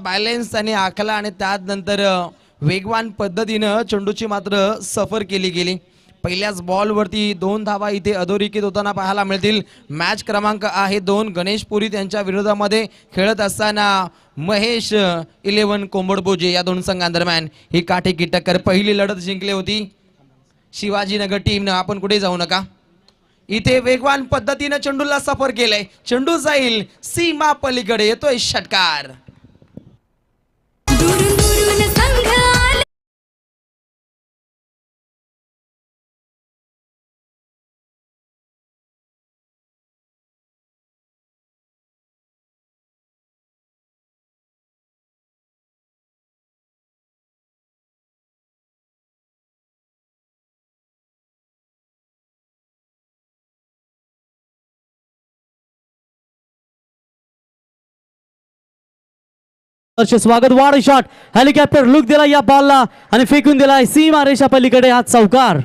Balance आणि आखला आणि त्यानंतर वेगवान पद्धतीनं चेंडूची मात्र सफर केली गेली। पहिल्याच बॉलवरती 2 धावा इथे अधोरेखित होताना पाहायला मिळतील। मॅच क्रमांक आहे 2 गणेश पुरी त्यांच्या विरोधामध्ये खेळत असताना महेश 11 कोंबडबोजे या दोन संघांदरम्यान ही काटेकी टक्कर। पहिली लढत जिंकली होती शिवाजीनगर टीमनं। आपण कुठे जाऊ नका, इथे वेगवान पद्धतीने चेंडूला सफर केलंय। चेंडू जाईल सीमा पलीकडे, येतोय षटकार। स्वागत, वाढ शॉट, हेलिकॉप्टर लुक दिला या बॉलला आणि फेकून दिलाय सीमा रेषा पलीकडे हा चौकार।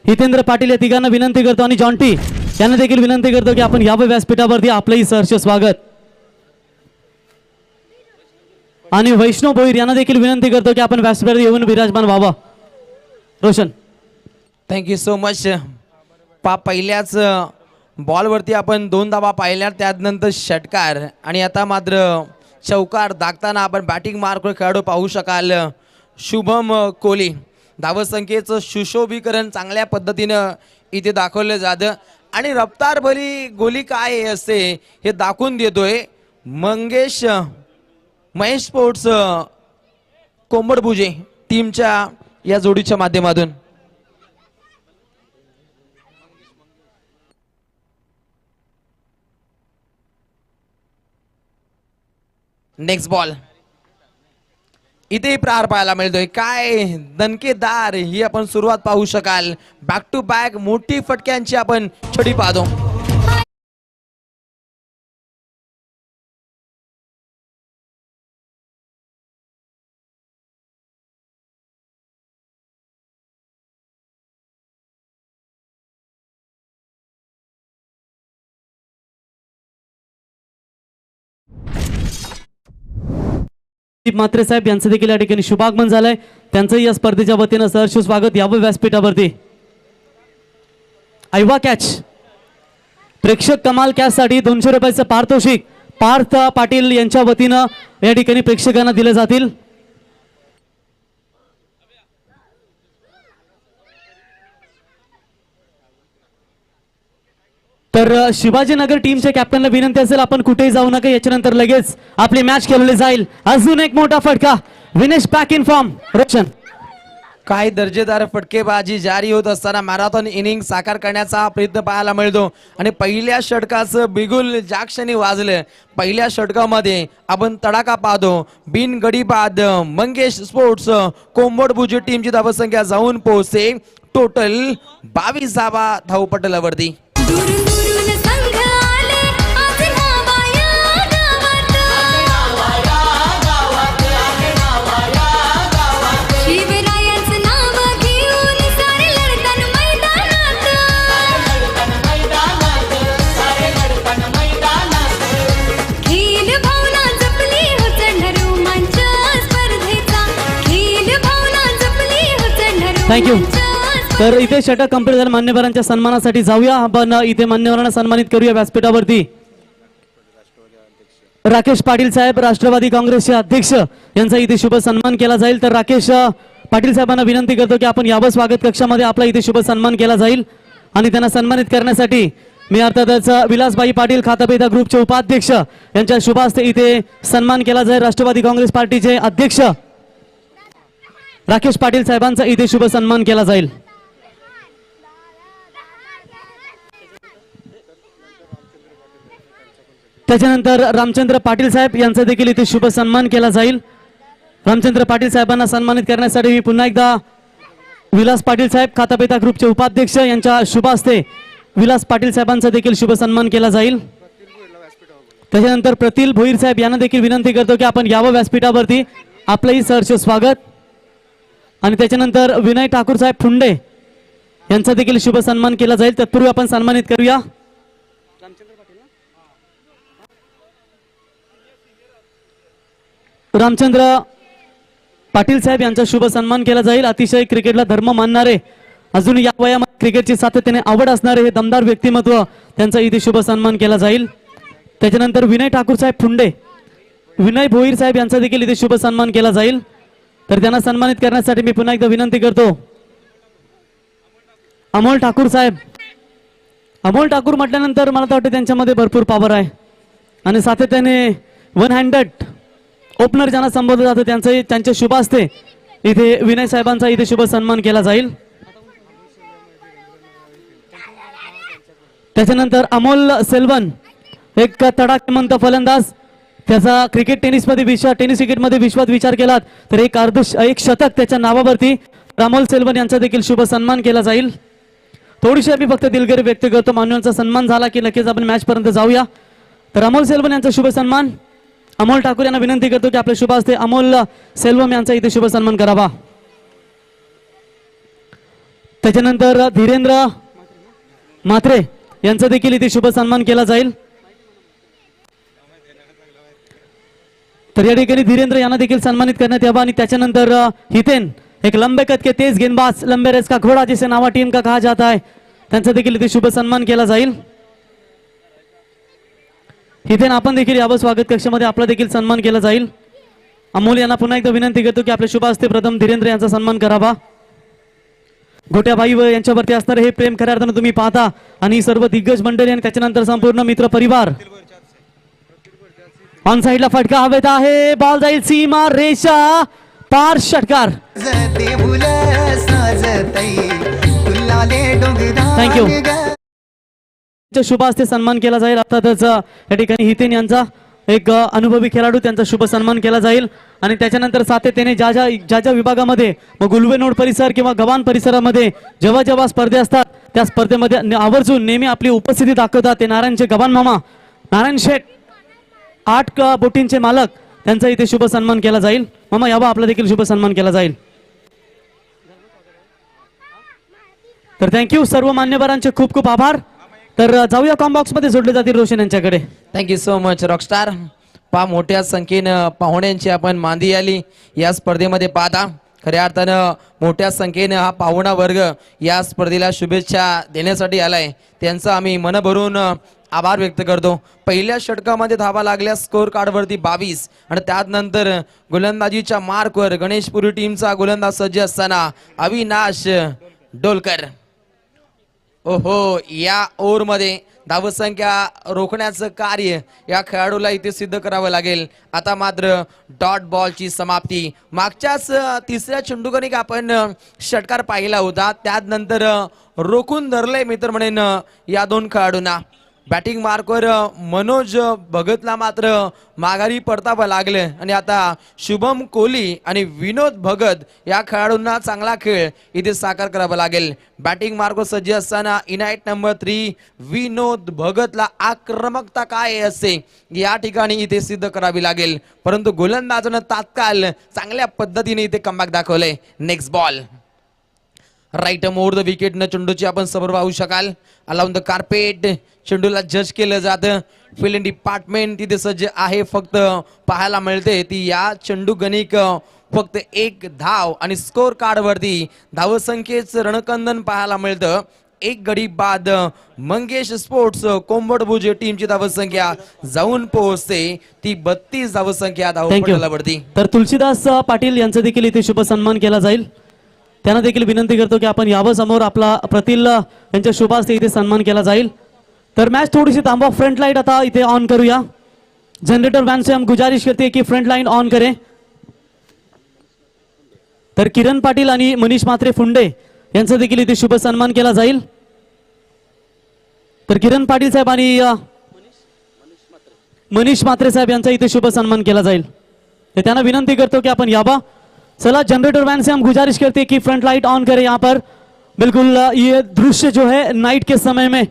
हितेंद्र पाटील या तिघांना विनंती करतो आणि जॉन्टी यांना देखील विनंती करतो की आपण यावं व्यासपीठावरती, आपलंही सहर्ष स्वागत। आणि वैष्णव भोईर यांना देखील विनंती करतो की आपण व्यासपीठावर येऊन विराजमान व्हावा। Roshan, thank you so much. पहिल्याच बॉलवरती आपण 2 धावा पाहिल्या, त्यानंतर षटकार आणि आता मात्र चौकार दागताना आपण बॅटिंग मार्क खेळाडू पाहू शकाल शुभम कोहली। धावसंख्येचं सुशोभीकरण चांगल्या पद्धतीनं इथे दाखवलं जातं आणि रफ्तार भरी गोली काय असते हे दाखवून देतोय महेश स्पोर्ट्स कोंबडबुजे टीमच्या या जोडीच्या माध्यमातून। नेक्स्ट बॉल इथे प्रहार पाहायला मिळतोय, काय दणकेदार ही आपण सुरुवात पाहू शकाल। बॅक टू बॅक मोठी फटक्यांची आपण छडी पाहतो। म्हात्रे साहेब यांचं देखील या ठिकाणी शुभागमन झालंय, त्यांचंही या स्पर्धेच्या वतीनं सहर्ष स्वागत। यावं व्यासपीठावरती। ऐवा कॅच, प्रेक्षक कमाल कॅच साठी 200 रुपयाचं पारितोषिक पार्थ पाटील यांच्या वतीनं या ठिकाणी प्रेक्षकांना दिले जातील। तर शिवाजीनगर टीमच्या कॅप्टनला विनंती असेल आपण कुठेही जाऊ नका, याच्यानंतर लगेच आपली मॅच खेळली जाईल। अजून एक मोठा फटका, Vinesh back in form. Roshan, काय दर्जेदार फटकेबाजी जारी होत असताना मॅरेथॉन इनिंग साकार करण्याचा प्रयत्न पाहायला मिळतो आणि पहिल्या षटकाचं बिगुल ज्या क्षणी वाजलं, पहिल्या षटकामध्ये आपण तडाखा पाहतो। बिन गडी बाद मंगेश स्पोर्ट्स कोंबडबुजे टीमची धावसंख्या जाऊन पोहोचते टोटल 22 धावा धावपटलावरती। थँक्यू। तर इथे षटक कंप्लीट झालं, मान्यवरांच्या सन्मानासाठी जाऊया आपण, इथे मान्यवरांना सन्मानित करूया व्यासपीठावरती। राकेश पाटील साहेब राष्ट्रवादी काँग्रेसचे अध्यक्ष यांचा इथे शुभ सन्मान केला जाईल। तर राकेश पाटील साहेबांना विनंती करतो की आपण यावं स्वागत कक्षामध्ये, आपला इथे शुभ सन्मान केला जाईल आणि त्यांना सन्मानित करण्यासाठी मी अर्थातच विलासबाई पाटील खातापेता ग्रुपचे उपाध्यक्ष यांच्या शुभ हस्ते इथे सन्मान केला जाईल। राष्ट्रवादी काँग्रेस पार्टीचे अध्यक्ष राकेश पाटील साहेबांचा इथे शुभ सन्मान केला जाईल। त्याच्यानंतर रामचंद्र पाटील साहेब यांचा देखील इथे शुभ सन्मान केला जाईल। रामचंद्र पाटील साहेबांना सन्मानित करण्यासाठी मी पुन्हा एकदा विलास पाटील साहेब खातापेता ग्रुपचे उपाध्यक्ष यांच्या शुभ हस्ते विलास पाटील साहेबांचा देखील शुभ सन्मान केला जाईल। त्याच्यानंतर प्रतील भोईर साहेब यांना देखील विनंती करतो की आपण यावं व्यासपीठावरती, आपलंही सहर्ष स्वागत. आणि त्याच्यानंतर विनय ठाकूर साहेब फुंडे यांचा देखील शुभ सन्मान केला जाईल. तत्पूर्वी आपण सन्मानित करूया रामचंद्र पाटील साहेब यांचा शुभ सन्मान केला जाईल. अतिशय क्रिकेटला धर्म मानणारे, अजून या वयामध्ये क्रिकेटची सातत्याने आवड असणारे हे दमदार व्यक्तिमत्व, त्यांचा इथे शुभ सन्मान केला जाईल. त्याच्यानंतर विनय ठाकूर साहेब फुंडे, विनय भोईर साहेब यांचा देखील इथे शुभ सन्मान केला जाईल. तर त्यांना सन्मानित करण्यासाठी मी पुन्हा एकदा विनंती करतो अमोल ठाकूर साहेब. अमोल ठाकूर म्हटल्यानंतर मला तर वाटतं त्यांच्यामध्ये भरपूर पॉवर आहे आणि सातत्याने वन हँडेड ओपनर ज्यांना संबोधलं जातं त्यांच्या शुभ हस्ते इथे विनय साहेबांचा इथे शुभ सन्मान केला जाईल. त्याच्यानंतर अमोल सेल्वन, एक तडाखेमंत फलंदाज, त्याचा क्रिकेट टेनिस क्रिकेटमध्ये विश्वात विचार केलात तर एक शतक त्याच्या नावावरती. अमोल सेल्वन यांचा देखील शुभ सन्मान केला जाईल. थोडीशी आम्ही फक्त दिलगिरी व्यक्त करतो, मान्यवरांचा सन्मान झाला की लगेच आपण मॅच पर्यंत जाऊया. तर अमोल सेल्वन यांचा शुभ सन्मान, अमोल ठाकूर यांना विनंती करतो की आपल्या शुभ हस्ते अमोल सेल्वम यांचा इथे शुभ सन्मान करावा. त्याच्यानंतर धीरेंद्र म्हात्रे यांचा देखील इथे शुभ सन्मान केला जाईल. तर या ठिकाणी धीरेंद्र यांना देखील सन्मानित करण्यात यावा. आणि त्याच्यानंतर हितेन, एक लंबे कद के तेज गेंदबाज, लंबे रेस का घोड़ा जिसे नावा टीम का कहा जाता है, त्यांचा देखील इथे शुभ सन्मान केला जाईल. हितेन आपण देखील यावं स्वागत कक्षामध्ये, आपला देखील सन्मान केला जाईल. अमोल यांना पुन्हा एकदा विनंती करतो की आपल्या शुभ हस्ते प्रथम धीरेंद्र यांचा सन्मान करावा. गोट्याबाई व यांच्यावरती असणारे हे प्रेम खऱ्या अर्थानं तुम्ही पाहता आणि सर्व दिग्गज मंडळी आणि त्याच्यानंतर संपूर्ण मित्र परिवार. ऑन साइडला फटका हवेत आहे, बॉल जाईल सीमा रेषा पार, षटकार. थँक्यू. शुभ हस्ते सन्मान केला जाईल. अर्थातच या ठिकाणी हितेन यांचा एक अनुभवी खेळाडू, त्यांचा शुभ सन्मान केला जाईल. आणि त्याच्यानंतर सातत्याने ज्या ज्या विभागामध्ये, मग गुलवेनोड परिसर किंवा गव्हाण परिसरामध्ये जेव्हा स्पर्धे असतात त्या स्पर्धेमध्ये आवर्जून नेहमी आपली उपस्थिती दाखवतात ते नारायणचे गव्हाण मामा, नारायण शेठ, 8 बोटींचे मालक, त्यांचा इथे शुभ सन्मान केला जाईल. मामा यावा, आपला देखील शुभ सन्मान केला जाईल. तर थँक्यू, सर्व मान्यवरांचे खूप खूप आभार. तर जाऊया कॉम्बॉक्स मध्ये जोडले जातील रोशन यांच्याकडे. Thank you so much Rockstar. मोठ्या संख्येनं पाहुण्यांची आपण मांदी आली या स्पर्धेमध्ये पाहता. खऱ्या अर्थानं मोठ्या संख्येनं हा पाहुणा वर्ग या स्पर्धेला शुभेच्छा देण्यासाठी आलाय, त्यांचा आम्ही मनभरून आभार व्यक्त करतो. पहिल्या षटकामध्ये धावा लागल्या स्कोर कार्डवरती 22 आणि त्यानंतर गोलंदाजीच्या मार्कवर गणेशपुरी टीमचा गोलंदाज सज्ज असताना अविनाश डोलकर. ओहो, या ओव्हरमध्ये धावसंख्या रोखण्याचं कार्य या खेळाडूला इथे सिद्ध करावं लागेल. आता मात्र डॉट बॉलची समाप्ती. मागच्याच तिसऱ्या चेंडूकनिक आपण षटकार पाहिला होता, त्यानंतर रोखून धरले मित्र म्हणेन या दोन खेळाडूंना. बॅटिंग मार्कवर मनोज भगतला मात्र माघारी परतावं लागलं आणि आता शुभम कोहली आणि विनोद भगत या खेळाडूंना चांगला खेळ इथे साकार करावा लागेल. बॅटिंग मार्कवर सज्ज असताना इनाईट नंबर 3 विनोद भगतला आक्रमकता काय असते या ठिकाणी इथे सिद्ध करावी लागेल, परंतु गोलंदाजानं तात्काळ चांगल्या पद्धतीने इथे कमबॅक दाखवलंय. Next ball right more the wicket न चेंडूची आपण समोर पाहू शकाल. अलाउन द कार्पेट, चेंडूला जज केलं जातं. फिल्डिंग डिपार्टमेंट तिथे सज्ज आहे. फक्त पाहायला मिळते ती या चेंडू गणिक फक्त 1 धाव आणि स्कोर कार्डवरती धावसंख्येचं रणकंदन पाहायला मिळतं. 1 गडी बाद मंगेश स्पोर्ट्स कोंबडभुज टीमची धावसंख्या जाऊन पोहोचते ती 32 धावसंख्या धावपटलावरती. तर तुलसीदास पाटील यांचा देखील इथे शुभ सन्मान केला जाईल. त्यांना देखील विनंती करतो की आपण यावं समोर, आपला प्रतील यांच्या शुभ हस्ते इथे सन्मान केला जाईल. तर मॅच थोडीशी थांबवा. फ्रंट लाईट आता इथे ऑन करूया. जनरेटर वॅन से हम गुजारिश करते की फ्रंट लाईन ऑन करे. तर किरण पाटील आणि मनीष म्हात्रे फुंडे यांचा देखील इथे शुभ सन्मान केला जाईल. तर किरण पाटील साहेब आणि मनीष म्हात्रे साहेब यांचा इथे शुभ सन्मान केला जाईल. तर त्यांना विनंती करतो की आपण यावा. चला, जनरेटर वैन से हम गुजारिश करते हैं कि फ्रंट लाइट ऑन करें यहाँ पर. बिल्कुल ये दृश्य जो है नाइट के समय में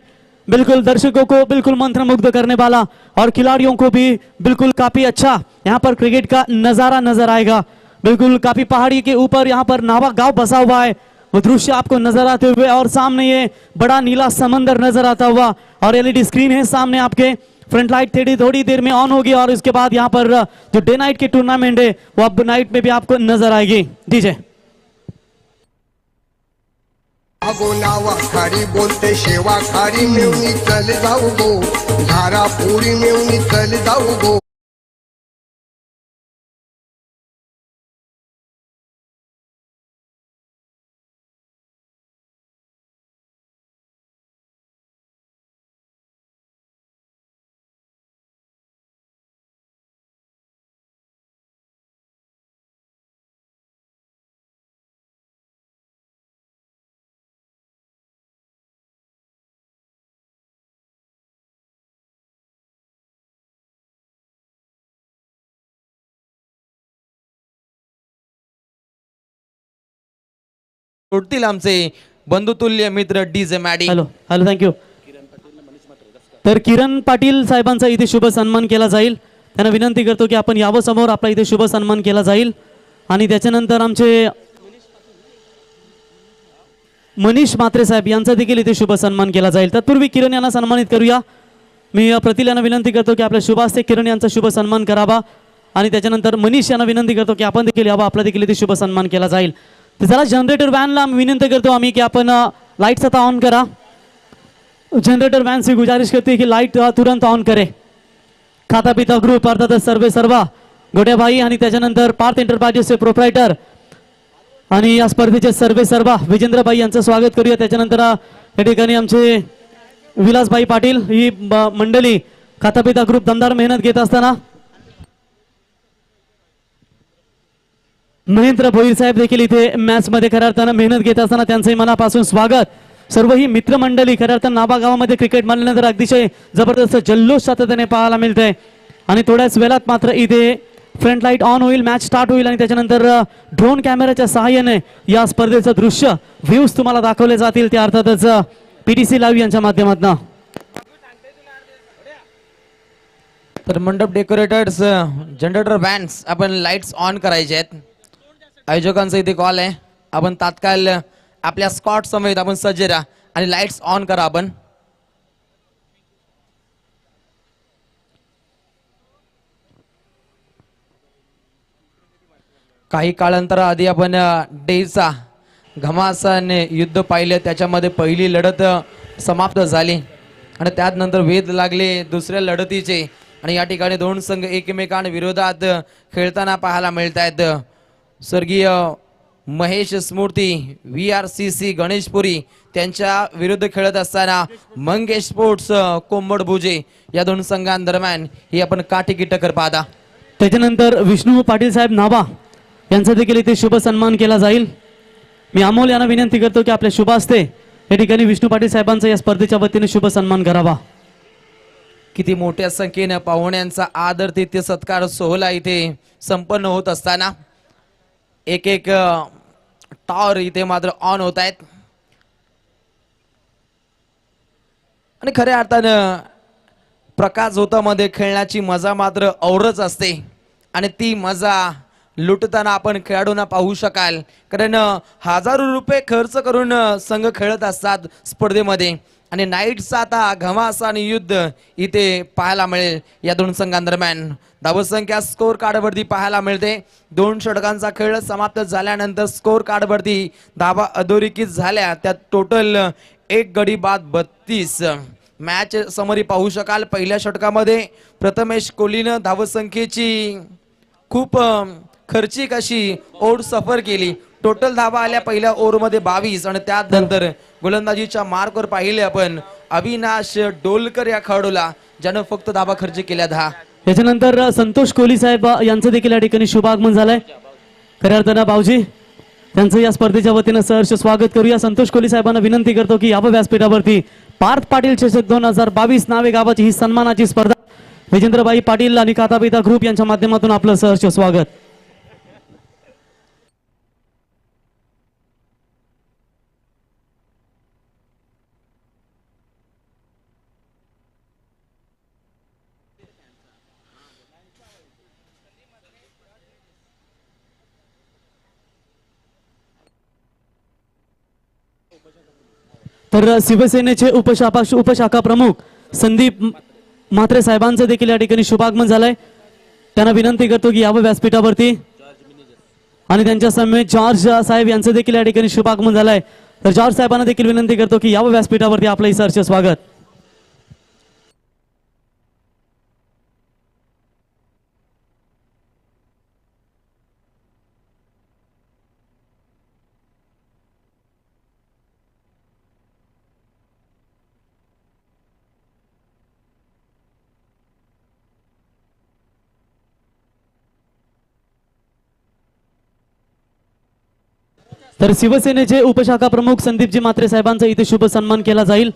बिल्कुल दर्शकों को बिल्कुल मंत्रमुग्ध करने वाला और खिलाड़ियों को भी बिल्कुल काफी अच्छा यहाँ पर क्रिकेट का नजारा नजर आएगा। बिल्कुल काफी पहाड़ी के ऊपर यहाँ पर नावा गांव बसा हुआ है, वो दृश्य आपको नजर आते हुए और सामने ये बड़ा नीला समंदर नजर आता हुआ और एलईडी स्क्रीन है सामने आपके। फ्रंट लाइट थोड़ी देर में ऑन होगी और इसके बाद यहाँ पर जो डे नाइट की टूर्नामेंट है वो अब नाइट में भी आपको नजर आएगी। डीजे नावा खारी बोलते शेवा खारी मिळून चल जाऊ गो, धारा पुरी मिळून चल जाऊ गो। उठतील आमचे बंधुतुल्य मित्र DJ Maddy. Hello hello thank you. तर किरण पाटील साहेबांचा इथे शुभ सन्मान केला जाईल, त्यांना विनंती करतो की आपण यावं समोर, आपला इथे शुभ सन्मान केला जाईल। आणि त्याच्यानंतर आमचे मनीष म्हात्रे साहेब यांचा देखील इथे शुभ सन्मान केला जाईल। तत्पूर्वी किरण यांना सन्मानित करूया। मी प्रतील यांना विनंती करतो की आपल्या शुभ हस्ते किरण यांचा शुभ सन्मान करावा आणि त्याच्यानंतर मनीष यांना विनंती करतो की आपण देखील यावं, आपला देखील इथे शुभ सन्मान केला जाईल। तर जरा जनरेटर वॅनला विनंती करतो आम्ही की आपण लाइट्स आता ऑन करा। जनरेटर वैन से गुजारिश करती है कि लाइट तुरंत ऑन करे। खाता पिता ग्रुप अर्थात सर्वे सर्वा गोड्या भाई आणि त्याच्यानंतर पार्थ एंटरप्राइजेसचे प्रोप्रायटर आणि या स्पर्धेचे सर्वे सर्वा विजेंद्रबाई यांचं स्वागत करूया। त्याच्यानंतर या ठिकाणी आमचे विलासभाई पाटील ही मंडळी खाता पिता ग्रुप दमदार मेहनत घेत असताना महेंद्र भोईर साहेब देखील इथे मॅच मध्ये खऱ्या अर्थानं मेहनत घेत असताना त्यांचंही मनापासून स्वागत। सर्व ही मित्रमंडळी खऱ्या अर्थानं नाबा गावामध्ये क्रिकेट म्हणल्यानंतर अतिशय जबरदस्त जल्लोष सातत्याने पाहायला मिळतंय आणि थोड्याच वेळात मात्र इथे फ्रंट लाईट ऑन होईल, मॅच स्टार्ट होईल आणि त्याच्यानंतर ड्रोन कॅमेराच्या सहाय्याने या स्पर्धेचं दृश्य व्ह्यूज तुम्हाला दाखवले जातील, त्या अर्थातच पीटीसी लाईव्ह यांच्या माध्यमातून। तर मंडप डेकोरेटर्स जनरेटर वॅन्स आपण लाईट्स ऑन करायचे आहेत। आयोजकांचा इथे कॉल आहे, आपण तात्काळ आपल्या स्कॉट समेत आपण सज्ज राहा आणि लाईट्स ऑन करा आपण। काही काळांतराआधी आपण डेचा घमासाने युद्ध पाहिले, त्याच्यामध्ये पहिली लढत समाप्त झाली आणि त्यानंतर वेध लागले दुसऱ्या लढतीचे आणि या ठिकाणी दोन संघ एकमेकांविरोधात खेळताना पाहायला मिळत आहेत। स्वर्गीय महेश स्मृती VRCC गणेशपुरी त्यांच्या विरुद्ध खेळत असताना मंगेश स्पोर्ट्स कोंबडभुजे या दोन संघांदरम्यान ही आपण काटेकी टक्कर पाहता। त्याच्यानंतर विष्णू पाटील साहेब नावा यांचा देखील इथे शुभ सन्मान केला जाईल। मी अमोल यांना विनंती करतो की आपल्या शुभ हस्ते या ठिकाणी विष्णू पाटील साहेबांचा या स्पर्धेच्या वतीने शुभ सन्मान करावा। किती मोठ्या संख्येने पाहुण्यांचा आदर तिथे सत्कार सोहळा इथे संपन्न होत असताना एक एक टॉवर इथे मात्र ऑन होत आहेत आणि खऱ्या अर्थानं प्रकाश झोतामध्ये खेळण्याची मजा मात्र औरच असते आणि ती मजा लुटताना आपण खेळाडूंना पाहू शकाल, कारण हजारो रुपये खर्च करून संघ खेळत असतात स्पर्धेमध्ये आणि नाईटचा आता घमासा आणि युद्ध इथे पाहायला मिळेल। या दोन संघांदरम्यान धावसंख्या स्कोर कार्डवरती पाहायला मिळते। दोन षटकांचा खेळ समाप्त झाल्यानंतर स्कोर कार्डवरती धावा अधोरेखित झाल्या, त्यात टोटल 1 गडी बाद 32। मॅच समरी पाहू शकाल, पहिल्या षटकामध्ये प्रथमेश कोहलीनं धावसंख्येची खूप खर्चिक अशी ओढ सफर केली। टोटल धावा आल्या पहिल्या ओव्हरमध्ये 22 आणि त्यानंतर गोलंदाजीच्या मार्कवर पाहिले आपण अविनाश डोलकर या खेळाडूला ज्यानं फक्त धावा खर्च केल्या 10। त्याच्यानंतर संतोष कोहली साहेब यांचं देखील या ठिकाणी शुभागमन झालंय। खऱ्या अर्थानं भाऊजी त्यांचं या स्पर्धेच्या वतीनं सहर्ष स्वागत करूया। संतोष कोहली साहेबांना विनंती करतो की यावं व्यासपीठावरती। पार्थ पाटील चषक 2022 नावे गावाची ही सन्मानाची स्पर्धा, विजेंद्रबाई पाटील आणि कातापिता ग्रुप यांच्या माध्यमातून आपलं सहर्ष स्वागत। तर शिवसेनेचे उपशाखा प्रमुख संदीप म्हात्रे साहेबांचं देखील या ठिकाणी शुभागमन झालंय. त्यांना विनंती करतो की यावं व्यासपीठावरती आणि त्यांच्या समेत जॉर्ज साहेब यांचं देखील या ठिकाणी शुभागमन झालंय. तर जॉर्ज साहेबांना देखील विनंती करतो की यावं व्यासपीठावरती. आपलं सहर्ष स्वागत. तर शिवसेनेचे उपशाखा प्रमुख संदीपजी म्हात्रे साहेबांचा इथे शुभ सन्मान केला जाईल.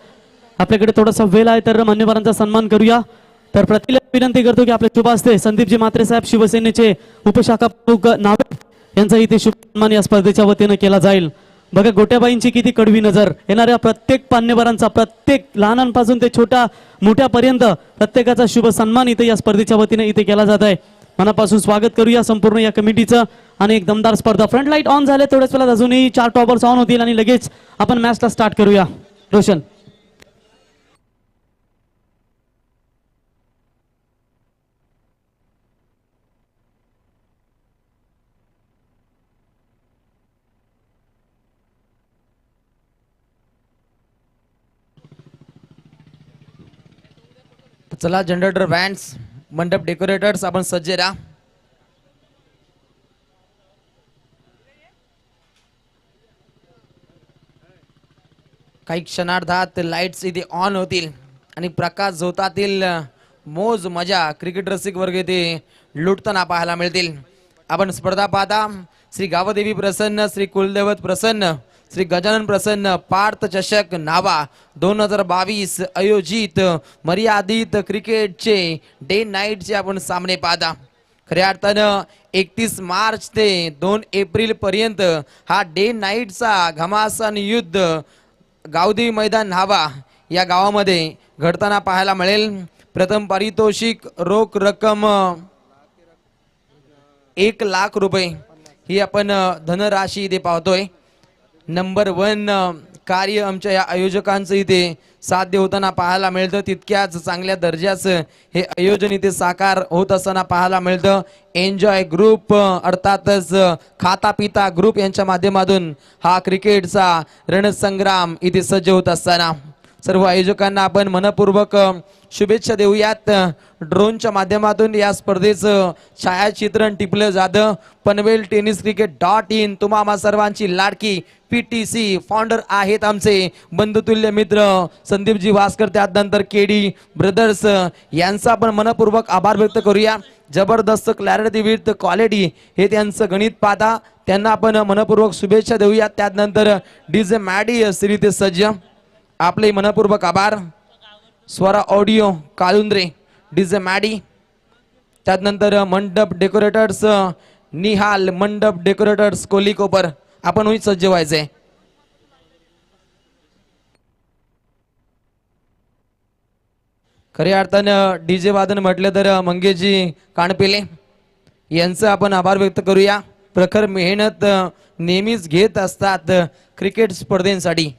आपल्याकडे थोडासा वेळ आहे तर मान्यवरांचा सन्मान करूया. तर प्रतिला विनंती करतो की आपल्या शुभ हस्ते संदीपजी म्हात्रे साहेब शिवसेनेचे उपशाखा प्रमुख नावे यांचा इथे शुभ सन्मान या स्पर्धेच्या वतीने केला जाईल. बघा गोट्याबाईंची किती कडवी नजर. येणाऱ्या प्रत्येक मान्यवरांचा, प्रत्येक लहानांपासून ते छोट्या मोठ्यापर्यंत प्रत्येकाचा शुभ सन्मान इथे या स्पर्धेच्या वतीने इथे केला जात आहे. मनापासून स्वागत करूया संपूर्ण या कमिटीचं. आणि एक दमदार स्पर्धा. फ्रंट लाईट ऑन झाले, थोड्याच वेळात अजूनही 4 टॉपर्स ऑन होतील आणि लगेच आपण मॅचला स्टार्ट करूया. रोशन. चला जनरेटर बँड्स, मंडप डेकोरेटर्स आपण सज्ज राहा. काही क्षणार्धात लाईट्स इथे ऑन होतील आणि प्रकाश झोतातील मोज मजा क्रिकेट रसिक वर्ग इथे लुटताना पाहायला मिळतील. आपण स्पर्धा पाहता. श्री गावदेवी प्रसन्न, श्री कुलदैवत प्रसन्न, श्री गजानन प्रसन्न पार्थ चषक नावा 2022 आयोजित मर्यादित क्रिकेटचे डे नाईटचे आपण सामने पाहता. खऱ्या अर्थानं 31 मार्च ते 2 एप्रिल पर्यंत हा डे नाईटचा घमासान युद्ध गावदेवी मैदान न्हावा या गावामध्ये घडताना पाहायला मिळेल. प्रथम पारितोषिक रोख रक्कम 1 लाख रुपये ही आपण धनराशी इथे पाहतोय. नंबर 1 कार्य आमच्या या आयोजकांचं इथे साध्य होताना पाहायला मिळतं. तितक्याच चांगल्या दर्जाचं हे आयोजन इथे साकार होत असताना पाहायला मिळतं. एन्जॉय ग्रुप अर्थातच खाता पिता ग्रुप यांच्या माध्यमातून हा क्रिकेटचा रणसंग्राम इथे सज्ज होत असताना सर्व आयोजकांना आपण मनपूर्वक शुभेच्छा देऊयात. ड्रोनच्या माध्यमातून या स्पर्धेचं छायाचित्रण टिपलं जातं. पनवेल टेनिस क्रिकेट.in तुम्हा सर्वांची लाडकी PTC फाउंडर आहेत आमचे बंधुतुल्य मित्र संदीपजी भास्कर. त्यानंतर KD ब्रदर्स यांचा आपण मनपूर्वक आभार व्यक्त करूया. जबरदस्त क्लॅरिटी विथ क्वालिटी हे त्यांचं गणित पाहता. त्यांना आपण मनपूर्वक शुभेच्छा देऊया. त्यानंतर DJ मॅडी श्री ते सज्ज आपले मनपूर्वक आभार. Swara audio Kalundre DJ Maddy. त्यानंतर मंडप डेकोरेटर्स निहाल मंडप डेकोरेटर्स कोलीकोपर आपण होई सज्ज व्हायचंय. खऱ्या अर्थानं DJ वादन म्हटलं तर मंगेशजी कानपेले यांचं आपण आभार व्यक्त करूया. प्रखर मेहनत नेहमीच घेत असतात क्रिकेट स्पर्धेसाठी.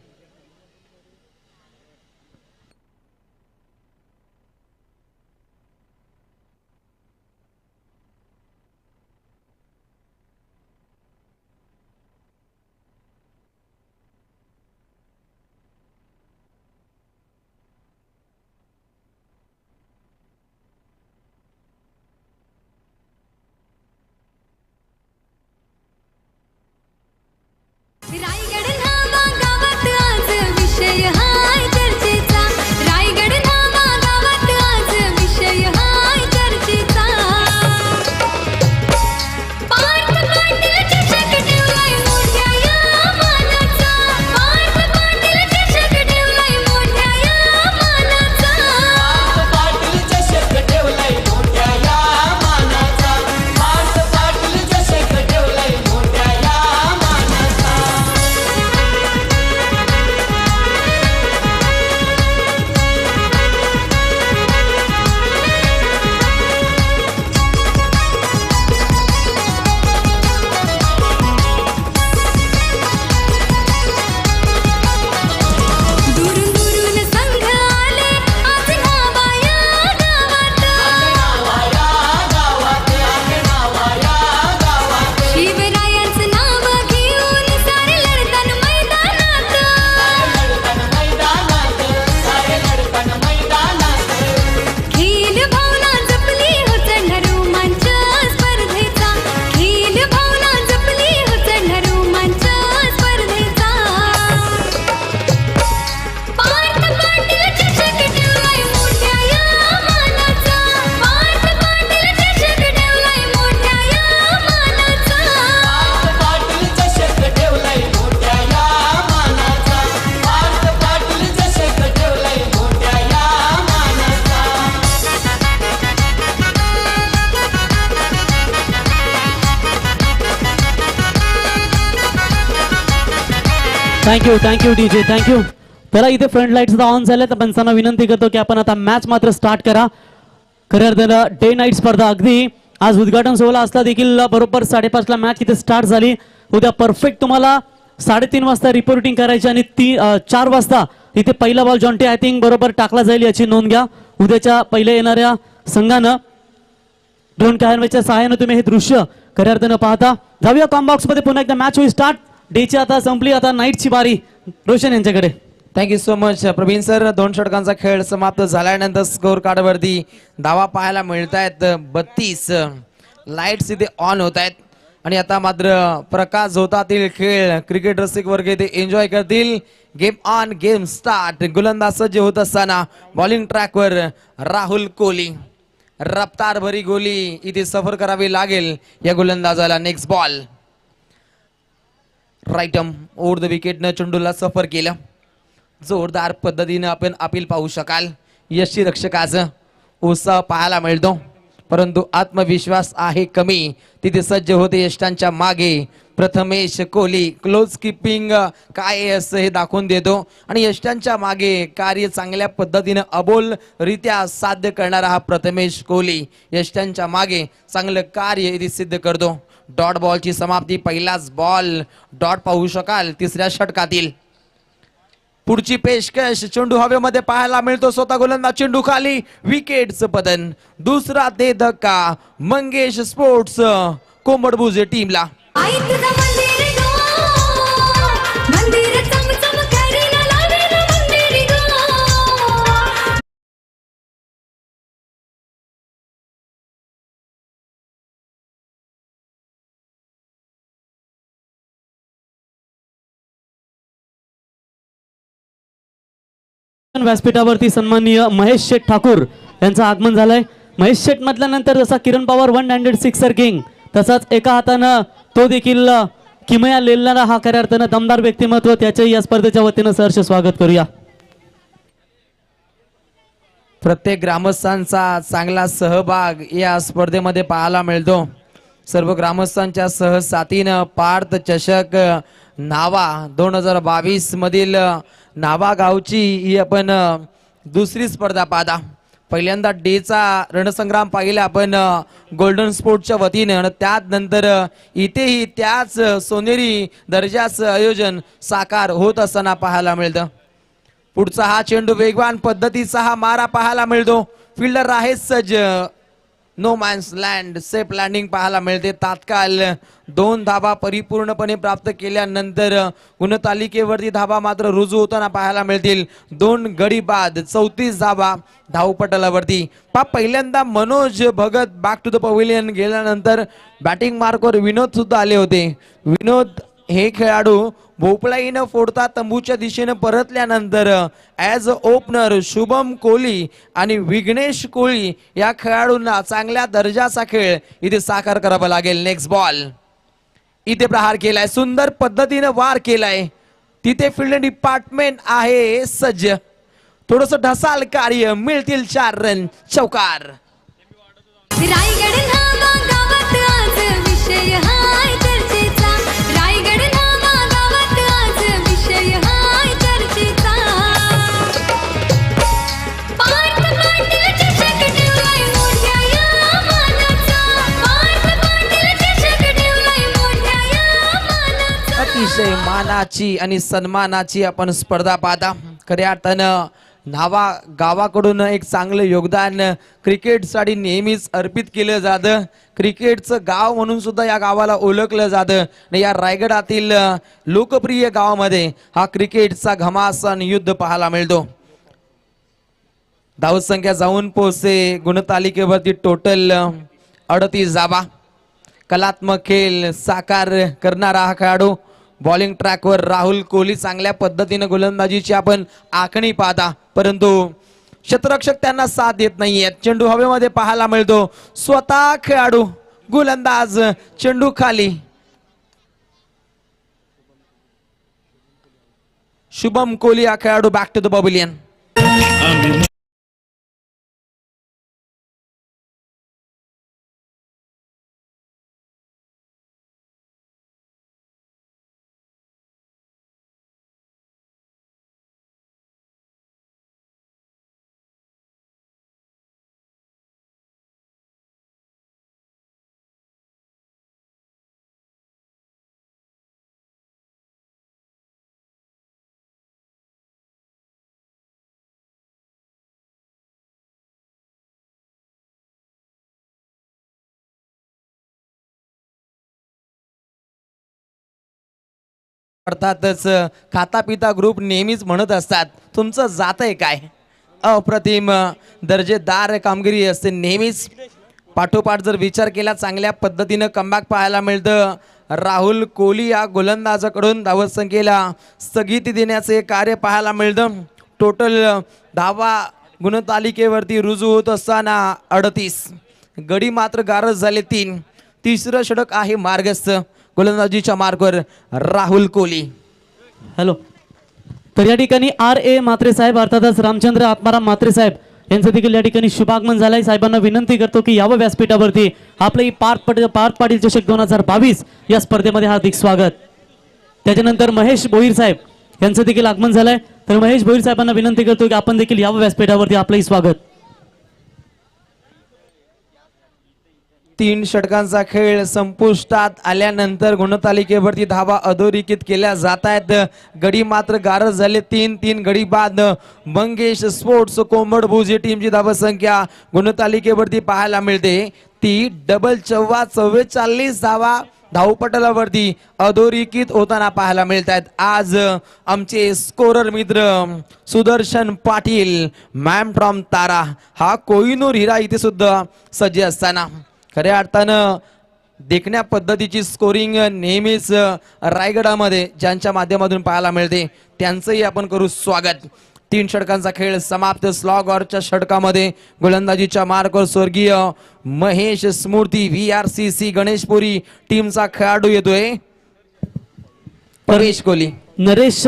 रायगड नावा गावात थँक्यू डीजे थँक्यू. त्याला इथे फ्रंट लाईट सुद्धा ऑन झाल्या तर पंचांना विनंती करतो की आपण आता मॅच मात्र स्टार्ट करा. खऱ्या अर्थानं डे नाईट स्पर्धा अगदी आज उद्घाटन सोहळा असला देखील बरोबर 5:30 ला मॅच इथे स्टार्ट झाली. उद्या परफेक्ट तुम्हाला 3:30 वाजता रिपोर्टिंग करायची आणि 4 वाजता इथे पहिला बॉल जॉन्टी आय थिंक बरोबर टाकला जाईल याची नोंद घ्या. उद्याच्या पहिल्या येणाऱ्या संघानं ड्रोन कॅमेऱ्याच्या सहाय्याने तुम्ही हे दृश्य खऱ्या अर्थानं पाहता. जाऊया कॉम्बॉक्स मध्ये पुन्हा एकदा मॅच होईल स्टार्ट. डेची आता संपली, आता नाईटची बारी रोशन यांच्याकडे. Thank you so much Praveen sir. 2 षटकांचा खेळ समाप्त झाल्यानंतर स्कोर कार्ड वरती धावा पाहायला मिळत आहेत 32. लाईट्स इथे ऑन होत आहेत आणि आता मात्र प्रकाश झोतातील खेळ क्रिकेट रसिक वर्ग इथे एन्जॉय करतील. Game on game start. गोलंदाज सज्ज होत असताना बॉलिंग ट्रॅकवर राहुल कोहली. रफ्तार भरी गोली इथे सफर करावी लागेल या गोलंदाजाला. नेक्स्ट बॉल राईटम ओव्हर द विकेटनं चेंडूला सफर केलं. जोरदार पद्धतीने आपण अपील पाहू शकाल. यष्टी रक्षकाचं उत्साह पाहायला मिळतो परंतु आत्मविश्वास आहे कमी. तिथे सज्ज होते यष्टांच्या मागे प्रथमेश कोहली. क्लोज किपिंग काय आहे असं हे दाखवून देतो आणि यष्टांच्या मागे कार्य चांगल्या पद्धतीने अबोलरित्या साध्य करणारा हा प्रथमेश कोहली यष्टांच्या मागे चांगलं कार्य इथे सिद्ध करतो. डॉट बॉलची समाप्ती. पहिलाच बॉल डॉट पाहू शकाल तिसऱ्या षटकातील. पुढची पेशकश चेंडू हवेमध्ये पाहायला मिळतो. स्वतः गोलंदाज चेंडू खाली. विकेटचं पतन. दुसरा ते धक्का मंगेश स्पोर्ट्स कोंबडबुजे टीमला. व्यासपीठावरती सन्माननीय महेश शेठ ठाकूर यांचं आगमन झालंय. महेश शेठ म्हटल्यानंतर जसा किरण पवार 100 सिक्सर किंग तसाच एका हातानं तो देखील किमया लेलणारा हा खऱ्या अर्थानं दमदार व्यक्तिमत्व त्याच्याही या स्पर्धेच्या वतीनं सहर्ष स्वागत करूया. प्रत्येक ग्रामस्थांचा चांगला सहभाग या स्पर्धेमध्ये पाहायला मिळतो. सर्व ग्रामस्थांच्या सहसाथीनं पार्थ चषक नावा 2022 मधील नावा गावची ही आपण दुसरी स्पर्धा पाहता. पहिल्यांदा डेचा रणसंग्राम पाहिला आपण गोल्डन स्पोर्टच्या वतीने आणि त्यानंतर इथेही त्याच सोनेरी दर्जाचं आयोजन साकार होत असताना पाहायला मिळतं. पुढचा हा चेंडू वेगवान पद्धतीचा हा मारा पाहायला मिळतो. फिल्डर आहे सज्ज. No man's land safe landing पाहायला मिळते. तात्काळ 2 धाबा परिपूर्णपणे प्राप्त केल्यानंतर गुणतालिकेवरती धाबा मात्र रुजू होताना पाहायला मिळतील. 2 गडी बाद 34 धाबा धावपटलावरती. पहिल्यांदा Manoj Bhagat back to the pavilion गेल्यानंतर बॅटिंग मार्कवर विनोद सुद्धा आले होते. विनोद हे खेळाडू भोपळाईनं फोडता तंबूच्या दिशेने परतल्यानंतर as a opener Shubham Kohli आणि विघ्नेश कोहली या खेळाडूंना चांगल्या दर्जाचा खेळ इथे साकार करावा लागेल. नेक्स्ट बॉल इथे प्रहार केलाय. सुंदर पद्धतीने वार केलाय. तिथे फील्ड डिपार्टमेंट आहे सज्ज. थोडस ढसाल कार्य मिळतील 4 रन. चौकार. रायगड नावा गावात आज विषय हाय चर्चेचा. रायगड नावा गावात आज विषय हाय चर्चेचा. पार्थ पाटील चषक ठेवलाय मोठ्या या मानाचा. पार्थ पाटील चषक ठेवलाय मोठ्या या मानाचा. अतिशय मानाची आणि सन्मानाची आपण स्पर्धा पाहता. खऱ्या अर्थानं नावा गावाकडून एक चांगलं योगदान क्रिकेटसाठी नेहमीच अर्पित केलं जातं. क्रिकेटचं गाव म्हणून सुद्धा या गावाला ओळखलं जातं. आणि या रायगडातील लोकप्रिय गावामध्ये हा क्रिकेटचा घमासान युद्ध पाहायला मिळतो. धावसंख्या जाऊन पोहोचते गुणतालिकेवरती टोटल 38 धावा. कलात्मक खेळ साकार करणारा हा खेळाडू. बॉलिंग ट्रॅकवर राहुल कोहली चांगल्या पद्धतीने गोलंदाजीची आपण आखणी पाहता परंतु क्षेत्ररक्षक त्यांना साथ देत नाहीयेत. चेंडू हवेमध्ये पाहायला मिळतो. स्वतः खेळाडू गोलंदाज चेंडू खाली. शुभम कोहली हा खेळाडू बॅक टू द पवेलियन. अर्थातच खाता पिता ग्रुप नेहमीच म्हणत असतात तुमचं जातंय काय. अप्रतिम दर्जेदार कामगिरी असते नेहमीच. पाठोपाठ जर विचार केला चांगल्या पद्धतीनं कमबॅक पाहायला मिळतं. राहुल कोहली या गोलंदाजाकडून धावसंख्येला स्थगिती देण्याचे कार्य पाहायला मिळतं. टोटल धावा गुणतालिकेवरती रुजू होत असताना 38 गडी मात्र गारज झाले 3. तिसरं षटक आहे मार्गस्थ गोलंदाजीच्या मार्कवर राहुल कोहली. हॅलो. तर या ठिकाणी RA म्हात्रे साहेब अर्थातच रामचंद्र आत्माराम म्हात्रे साहेब यांचं देखील या ठिकाणी शुभागमन झालंय. साहेबांना विनंती करतो की यावं व्यासपीठावरती आपलं पार्थ पाटील चषक 2022 या स्पर्धेमध्ये हार्दिक स्वागत. त्याच्यानंतर महेश भोईर साहेब यांचं देखील आगमन झालंय. तर महेश भोईर साहेबांना विनंती करतो की आपण देखील यावं व्यासपीठावरती आपलंही स्वागत. 3 षटकांचा खेळ संपुष्टात आल्यानंतर गुणतालिकेवरती धावा अधोरेखित केल्या जात आहेत. गडी मात्र गारज झाले 3 गडी बाद मंगेश स्पोर्ट्स कोंबड भुज या टीमची धावसंख्या गुणतालिकेवरती पाहायला मिळते. ती डबल 44 धावा धावपटलावरती अधोरेखित होताना पाहायला मिळत आहेत. आज आमचे स्कोरर मित्र सुदर्शन पाटील मॅम फ्रॉम तारा हा कोहिनूर हिरा इथे सुद्धा सज्ज असताना खऱ्या अर्थानं देखण्या पद्धतीची स्कोरिंग नेहमीच रायगडामध्ये ज्यांच्या माध्यमातून पाहायला मिळते त्यांचंही आपण करू स्वागत. 3 षटकांचा खेळ समाप्त. स्लॉग ऑरच्या षटकामध्ये गोलंदाजीच्या मार्कवर स्वर्गीय महेश स्मृती VRCC गणेशपुरी टीमचा खेळाडू येतोय प्रवेश कोहली. नरेश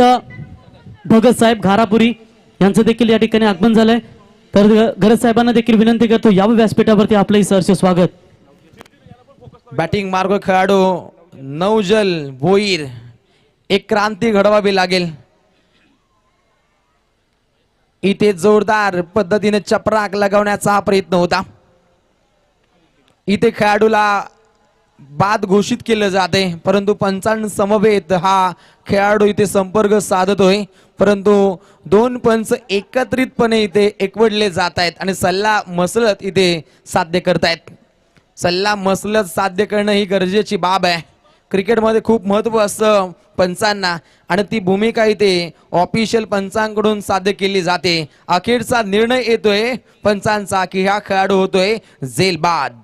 भगत साहेब घारापुरी यांचं देखील या ठिकाणी आगमन झालंय. तर गरज साहेबांना देखील विनंती करतो यावं व्यासपीठावरती आपलंही सहर्ष स्वागत. बॅटिंग मार्ग खेळाडू नौजल भोईर. एक क्रांती घडवावी लागेल. इथे जोरदार पद्धतीने चपराक लगावण्याचा हा प्रयत्न होता. इथे खेळाडूला बाद घोषित केलं जाते परंतु पंचांन समवेत हा खेळाडू इथे संपर्क साधतोय. परंतु 2 पंच एकत्रितपणे इथे एकवडले जात आहेत आणि सल्ला मसलत इथे साध्य करतायत. सल्ला मसलत साध्य करणं ही गरजेची बाब आहे. क्रिकेटमध्ये खूप महत्त्व असतं पंचांना आणि ती भूमिका इथे ऑफिशियल पंचांकडून साध्य केली जाते. अखेरचा निर्णय येतोय पंचांचा की हा खेळाडू होतोय जेलबाद.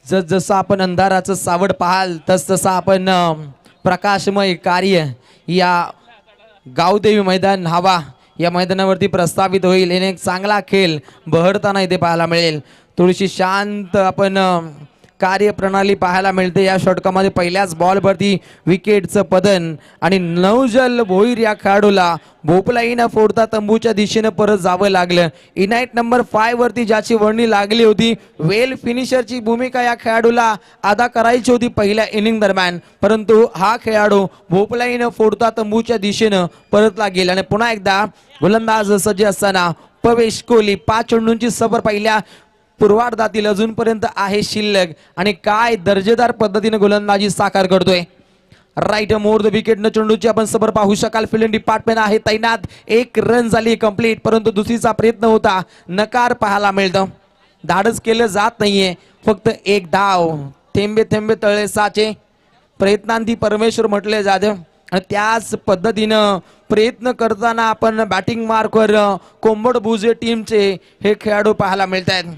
जसं आपण अंधाराचं सावट पाहाल तसं आपण प्रकाशमय कार्य या गावदेवी मैदान हवा या मैदानावरती प्रस्थापित होईल. याने एक चांगला खेळ बहरताना इथे पाहायला मिळेल. थोडीशी शांत आपण कार्यप्रणाली पाहायला मिळते. या षटकामध्ये पहिल्याच बॉलवरती विकेटचं पतन आणि नौजल भोईर या खेळाडूला भोपलाई न फोडता तंबूच्या दिशेनं परत जावं लागलं. इनाईट नंबर 5 वरती ज्याची वर्णी लागली होती वेल फिनिशरची भूमिका या खेळाडूला अदा करायची होती पहिल्या इनिंग दरम्यान परंतु हा खेळाडू भोपलाई न फोडता तंबूच्या दिशेनं परतला गेला. आणि पुन्हा एकदा गोलंदाज सज्ज असताना प्रवेश कोहली 5 चेंडूंची सफर पहिल्या पूर्वार्धातील अजूनपर्यंत आहे शिल्लक आणि काय दर्जेदार पद्धतीने गोलंदाजी साकार करतोय. राईट मोर द विकेट न चेंडूची आपण सफर पाहू शकाल. फिल्डिंग डिपार्टमेंट आहे तैनात. 1 रन झाली कंप्लीट परंतु दुसरीचा प्रयत्न होता नकार पाहायला मिळतं. धाडस केलं जात नाहीये. फक्त 1 धाव. थेंबे थेंबे तळे साचे. प्रयत्नांती परमेश्वर म्हटले जाते आणि त्याच पद्धतीनं प्रयत्न करताना आपण बॅटिंग मार्कवर कोंबड भुजे टीमचे हे खेळाडू पाहायला मिळत आहेत.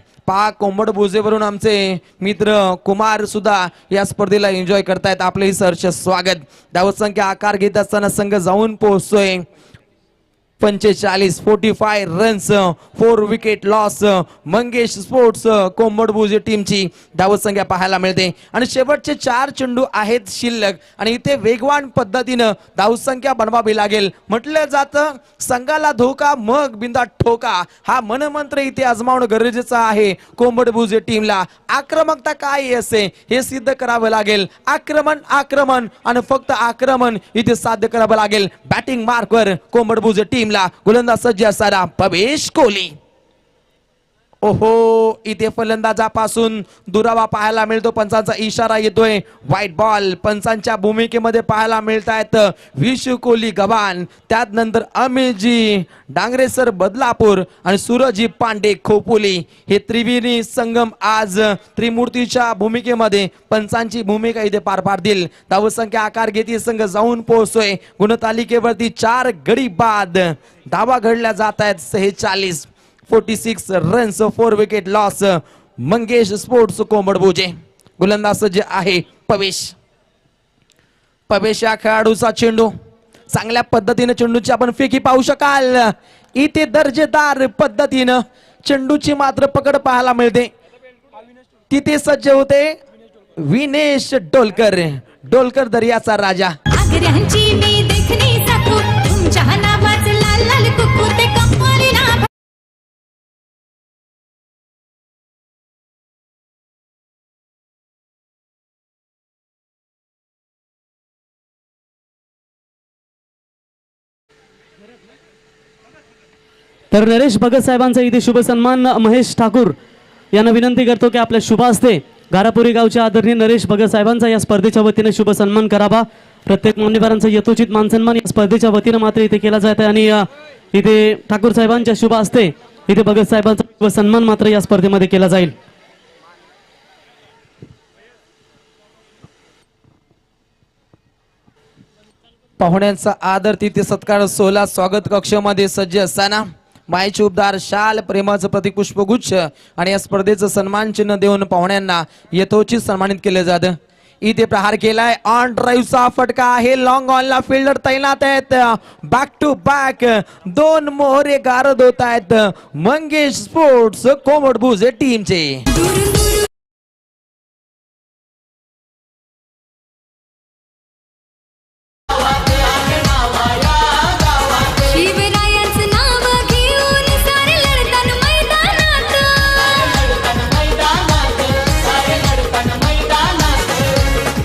कोंबड भुजेवरून आमचे मित्र कुमार सुद्धा या स्पर्धेला एन्जॉय करतायत. आपलेही सहर्ष स्वागत. धावसंख्या आकार घेत असताना संघ जाऊन पोहोचतोय 45 runs 4 wicket loss. Mangesh sports Kombad Bhuje टीमची धावसंख्या पाहायला मिळते आणि शेवटचे 4 चेंडू आहेत शिल्लक आणि इथे वेगवान पद्धतीनं धावसंख्या बनवावी लागेल. म्हटलं जातं संघाला धोका मग बिंदा ठोका हा मनमंत्र इथे आजमावणं गरजेचं आहे. कोंबड भुजे टीमला आक्रमकता काय असते हे सिद्ध करावं लागेल. आक्रमण आणि फक्त आक्रमण इथे साध्य करावं लागेल. बॅटिंग मार्कवर कोंबड भुजे टीम गोलंदाज सज्ज असताना प्रवेश कोहली. ओहो, इथे फलंदाजापासून दुरावा पाहायला मिळतो. पंचांचा इशारा येतोय. व्हाईट बॉल पंचांच्या भूमिकेमध्ये पाहायला मिळत आहेत विशू कोहली गव्हाण, त्यात नंतर अमितजी डांगरे सर बदलापूर आणि सूरजी पांडे खोपोली. हे त्रिवेणी संगम आज त्रिमूर्तीच्या भूमिकेमध्ये पंचांची भूमिका इथे पार पाडतील. धावसंख्या आकार घेते, संघ जाऊन पोहोचतोय गुणतालिकेवरती 4 गडी बाद. धावा घडल्या जात आहेत 46. 46 runs, 4 wicket loss. Mangesh sports Kombadbhuje. गोलंदाज जे आहे पवेश या खेळाडूचा चेंडू. चांगल्या पद्धतीने चेंडूची आपण फेकी पाहू शकाल. इथे दर्जेदार पद्धतीनं चेंडूची मात्र पकड पाहायला मिळते. तिथे सज्ज होते विनेश डोलकर दर्याचा राजा. आग्र्यांची मी देखणी साखू तुमच्या नावाचं लाल लाल कुकू ते कंपनी ना. तर नरेश भगत साहेबांचा इथे शुभ सन्मान महेश ठाकूर यांना विनंती करतो की आपल्या शुभ हस्ते गारापुरी गावच्या आदरणीय नरेश भगत साहेबांचा या स्पर्धेच्या वतीने शुभ सन्मान करावा. प्रत्येक मान्यवरांचा यथोचित मानसन्मान या स्पर्धेच्या वतीने मात्र इथे केला जात आहे आणि इथे ठाकूर साहेबांच्या शुभ हस्ते इथे भगत साहेबांचा शुभ सन्मान मात्र या स्पर्धेमध्ये केला जाईल. पाहुण्यांचा आदर तिथे सत्कार 16 स्वागत कक्षामध्ये सज्ज असताना मायेचे उपदार शाल, प्रेमाचं प्रतीक पुष्पगुच्छ आणि या स्पर्धेचं सन्मान चिन्ह देऊन पाहुण्यांना यथोचित सन्मानित केलं जातं. इथे प्रहार केलाय. ऑन ड्राईव्हचा फटका आहे. लॉंग ऑनला फिल्डर तैनात आहेत. बॅक टू बॅक 2 मोहरे गारद होत आहेत मंगेश स्पोर्ट्स कोंबडभुजे टीमचे. शिवरायांचं नाव घेऊन सारे लढतान मैदानात.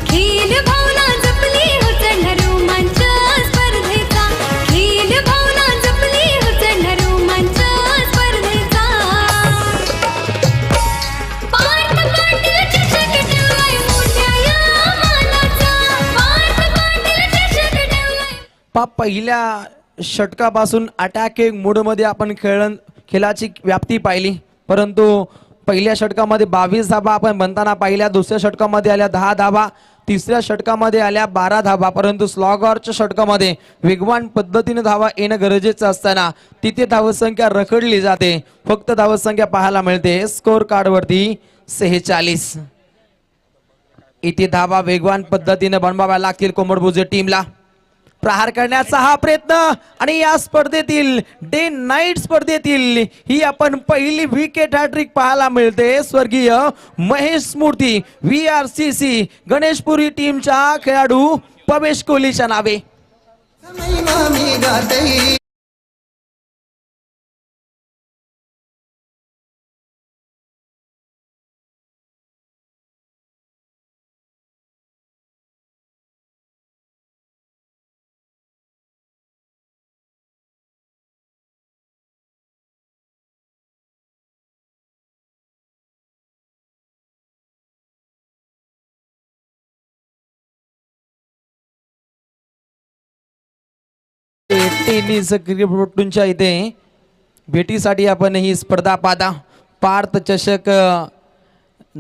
खेळ भावना जपली हो चढ रोमांच स्पर्धेचा. खेळ भावना जपली हो चढ रोमांच स्पर्धेचा. पार्थ पाटील चषक ठेवलाय मोठ्या या मानाचा. पार्थ पाटील चषक ठेवलाय. पहिल्या षटकापासून अटॅकिंग मोड मध्ये आपण खेळाची व्याप्ती पाहिली, परंतु पहिल्या षटकामध्ये 22 धावा आपण बनताना पाहिल्या. दुसऱ्या षटकामध्ये आल्या 10 धावा, तिसऱ्या षटकामध्ये आल्या 12 धावा. परंतु स्लॉगरच्या षटकामध्ये वेगवान पद्धतीने धावा येणं गरजेचं असताना तिथे धावसंख्या रखडली जाते. फक्त धावसंख्या पाहायला मिळते स्कोर कार्ड वरती 46. इथे धावा वेगवान पद्धतीने बनवाव्या लागतील कोंबडभुजे टीमला. प्रहार करण्याचा हा प्रयत्न आणि या स्पर्धेतील डे नाईट स्पर्धेतील ही आपण पहिली विकेट हॅट्रिक पाहायला मिळते स्वर्गीय महेश मूर्ती VRCC गणेशपुरी टीमच्या खेळाडू पवेश कोहलीच्या नावे. टेनिस क्रिकेटपटूंच्या इथे भेटीसाठी आपण ही स्पर्धा पाहता. पार्थ चषक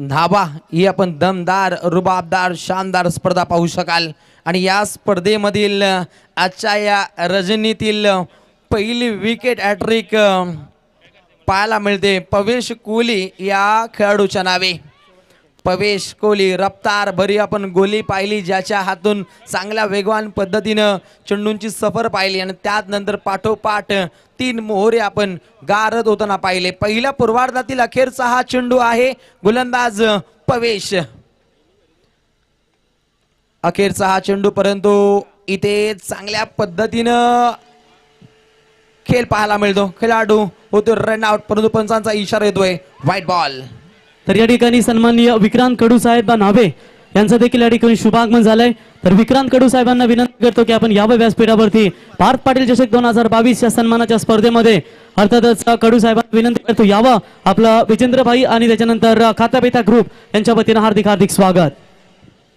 धावा ही आपण दमदार, रुबाबदार, शानदार स्पर्धा पाहू शकाल. आणि या स्पर्धेमधील आजच्या या रजनीतील पहिली विकेट हॅट्रिक पाहायला मिळते पवेश कोहली या खेळाडूच्या नावे. पवेश कोहली रफ्तार भरी आपण गोली पाहिली, ज्याच्या हातून चांगल्या वेगवान पद्धतीनं चेंडूंची सफर पाहिली आणि त्यात नंतर पाठोपाठ 3 मोहरे आपण गारद होताना पाहिले. पहिल्या पूर्वार्धातील अखेरचा हा चेंडू आहे. गोलंदाज पवेश. अखेरचा हा चेंडू, परंतु इथे चांगल्या पद्धतीनं खेळ पाहायला मिळतो. खेळाडू होतो रन आउट, परंतु पंचांचा इशारा येतोय व्हाईट बॉल. तर या ठिकाणी सन्माननीय विक्रांत कडू साहेब नावे यांचं देखील या ठिकाणी शुभागमन झालंय. तर विक्रांत कडू साहेबांना विनंती करतो की आपण यावं व्यासपीठावरती. पार्थ पाटील चषक 2022 या सन्मानाच्या स्पर्धेमध्ये अर्थातच कडू साहेबांना विनंती करतो यावं. आपलं विजेंद्रभाई आणि त्याच्यानंतर खातापिता ग्रुप यांच्या वतीनं हार्दिक हार्दिक स्वागत.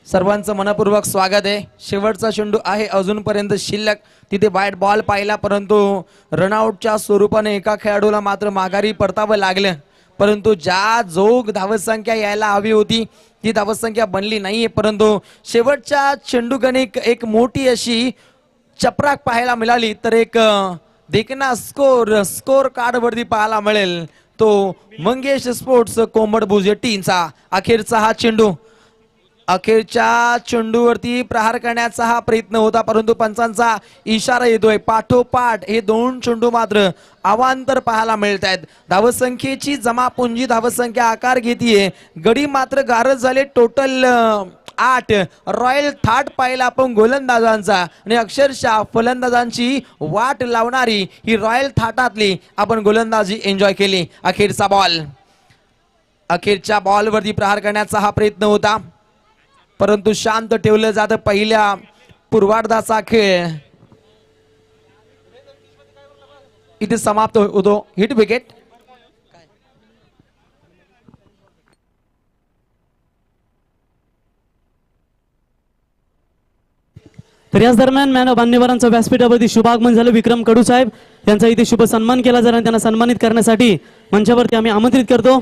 सर्वांचं मनपूर्वक स्वागत आहे. शेवटचा चेंडू आहे अजूनपर्यंत शिल्लक. तिथे वाईट बॉल पाहिला, परंतु रनआउटच्या स्वरूपाने एका खेळाडूला मात्र माघारी परतावं लागलं. परंतु ज्या जोग धावसंख्या यायला हवी होती ती धावसंख्या बनली नाहीये. परंतु शेवटच्या चेंडूगणिक एक मोठी अशी चपराक पाहायला मिळाली. तर एक देखना स्कोर कार्डवरती पाहायला मिळेल तो मंगेश स्पोर्ट्स कोंबडभुज टीमचा. अखेरचा हा चेंडू, अखेरच्या चेंडूवरती प्रहार करण्याचा हा प्रयत्न होता, परंतु पंचांचा इशारा येतोय. पाठोपाठ हे दोन चेंडू मात्र अवांतर पाहायला मिळत आहेत. धावसंख्येची जमापुंजी धावसंख्या आकार घेतीये. गडी मात्र गारज झाले. टोटल 8. रॉयल थाट पाहिला आपण गोलंदाजांचा आणि अक्षरशः फलंदाजांची वाट लावणारी ही रॉयल थाटातली आपण गोलंदाजी एन्जॉय केली. अखेरचा बॉल, अखेरच्या बॉलवरती प्रहार करण्याचा हा प्रयत्न होता, परंतु शांत ठेवलं जातं. पहिल्या पूर्वार्धाचा खेळ इथे समाप्त होतो. Hit wicket. तर याच दरम्यान मान्यवरांचं व्यासपीठावरती शुभागमन झालं. विक्रम कडू साहेब यांचा इथे शुभ सन्मान केला जाणार. त्यांना सन्मानित करण्यासाठी मंचावरती आम्ही आमंत्रित करतो.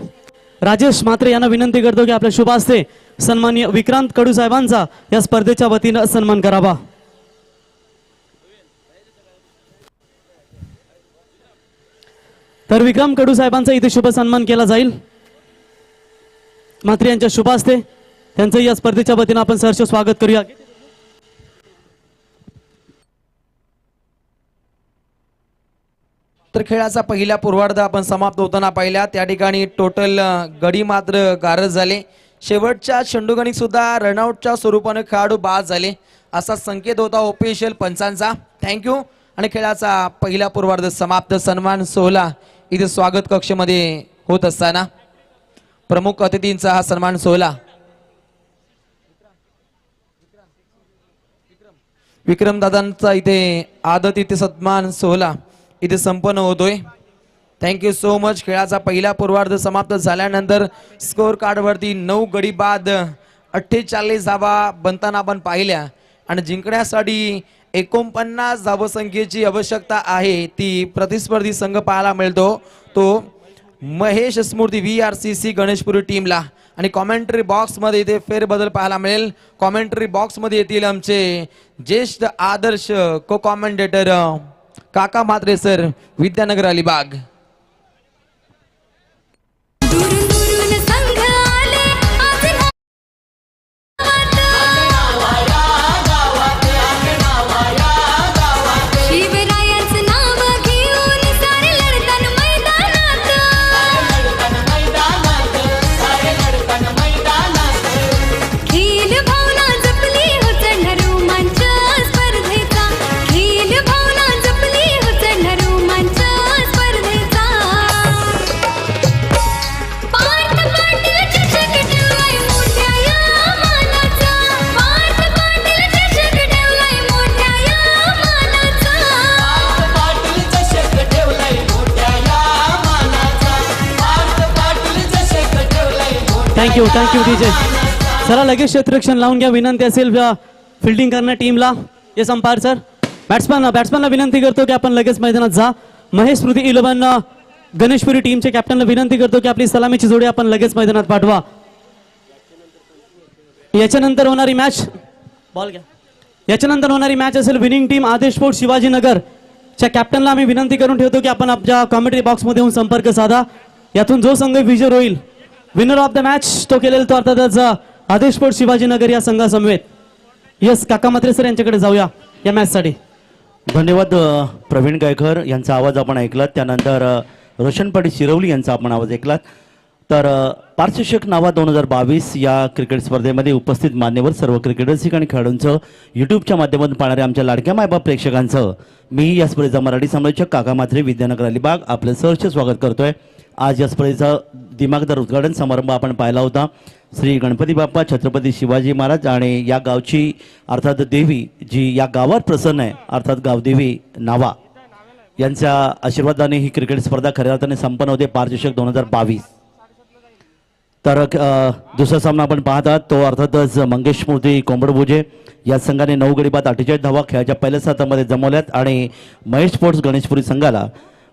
राजेश मात्रे यांना विनंती करतो की आपल्या शुभ हस्ते सन्माननीय विक्रांत कडू साहेबांचा या स्पर्धेच्या वतीनं सन्मान करावा. तर विक्रम कडू साहेबांचा इथे शुभ सन्मान केला जाईल. मात्रे यांच्या शुभ हस्ते त्यांचं या स्पर्धेच्या वतीनं आपण सहर्ष स्वागत करूया. तर खेळाचा पहिला पूर्वार्ध आपण समाप्त होताना पाहिला. त्या ठिकाणी टोटल गडी मात्र गारज झाले. शेवटच्या चेंडूगणिक सुद्धा रनआउटच्या स्वरूपाने खेळाडू बाद झाले असा संकेत होता ऑफिशियल पंचांचा. थँक्यू. आणि खेळाचा पहिला पूर्वार्ध समाप्त. सन्मान सोहळा इथे स्वागत कक्षमध्ये होत असताना प्रमुख अतिथींचा हा सन्मान सोहळा विक्रमदादांचा इथे आदत इथे सन्मान सोहळा इथे संपन्न होतोय. Thank you so much. खेळाचा पहिला पूर्वार्ध समाप्त झाल्यानंतर स्कोर कार्डवरती 9 गडी बाद 48 धावा बनताना आपण पाहिल्या आणि जिंकण्यासाठी 49 धावसंख्येची आवश्यकता आहे. ती प्रतिस्पर्धी संघ पाहायला मिळतो तो महेश स्मृती VRCC गणेशपुरी टीमला. आणि कॉमेंट्री बॉक्समध्ये इथे फेरबदल पाहायला मिळेल. कॉमेंट्री बॉक्समध्ये येतील आमचे ज्येष्ठ आदर्श को कॉमेंटेटर काका म्हात्रे सर, विद्यानगर अलिबाग. दुरून दुरून संघ आले आज शिवरायांचं नाव घेऊन सारे लढतान मैदानात. खेल भावना जपली हो चढ रोमांच स्पर्धेचा. खेल भावना जपली हो चढ रोमांच स्पर्धेचा. पार्थ पाटील चषक ठेवलाय मोठ्या या मानाचा. पार्थ पाटील चषक ठेवलाय मोठ्या या मानाचा. Thank you DJ. चला लगेच क्षेत्ररक्षण लावून घ्या. विनंती असेल फिल्डिंग करण्या टीमला. Yes umpire sir. बॅट्समॅनला विनंती करतो की आपण लगेच मैदानात जा. महेश स्मृती 11 गणेशपुरी टीमच्या कॅप्टनला विनंती करतो की आपली सलामीची जोडी आपण लगेच मैदानात पाठवा. याच्यानंतर होणारी मॅच बॉल घ्या. याच्यानंतर होणारी मॅच असेल विनिंग टीम आदेश स्पोर्ट्स शिवाजीनगर च्या कॅप्टनला आम्ही विनंती करून ठेवतो की आपण आपल्या कॉमेंट्री बॉक्समध्ये येऊन संपर्क साधा. यातून जो संघ विजय होईल विनर ऑफ द मॅच तो केलेला तो अर्थातच आदेश स्पोर्ट्स शिवाजीनगर या संघासमवेत. यस काका म्हात्रे सर यांच्याकडे जाऊया या मॅच साठी. धन्यवाद. प्रवीण गायकर यांचा आवाज आपण ऐकलात. त्यानंतर रोशन पाटील शिरवली यांचा आपण आवाज ऐकलात. तर पारचषक नावा 2022 या क्रिकेट स्पर्धेमध्ये उपस्थित मान्यवर सर्व क्रिकेटर्स आणि खेळाडूंचं यूट्यूबच्या माध्यमातून पाहणाऱ्या आमच्या लाडक्या मायबाप प्रेक्षकांचं मी या स्पर्धेचा मराठी समालोचक काका म्हात्रे विद्यानगर अलिबाग आपलं सहर्ष स्वागत करतोय. आज या स्पर्धेचा दिमागदार उद्घाटन समारंभ आपण पाहिला होता. श्री गणपती बाप्पा छत्रपती शिवाजी महाराज आणि या गावची अर्थात देवी जी या गावावर प्रसन्न आहे अर्थात गावदेवी नावा यांच्या आशीर्वादाने ही क्रिकेट स्पर्धा खऱ्या अर्थाने संपन्न होते 5 चषक 2022. तर दुसरा सामना आपण पाहत आहात तो अर्थातच मंगेश मूर्ती कोंबडभुजे या संघाने 9 गडी बाद 48 धावा खेळाच्या पहिल्या सातामध्ये जमवल्यात आणि महेश स्पोर्ट्स गणेशपुरी संघाला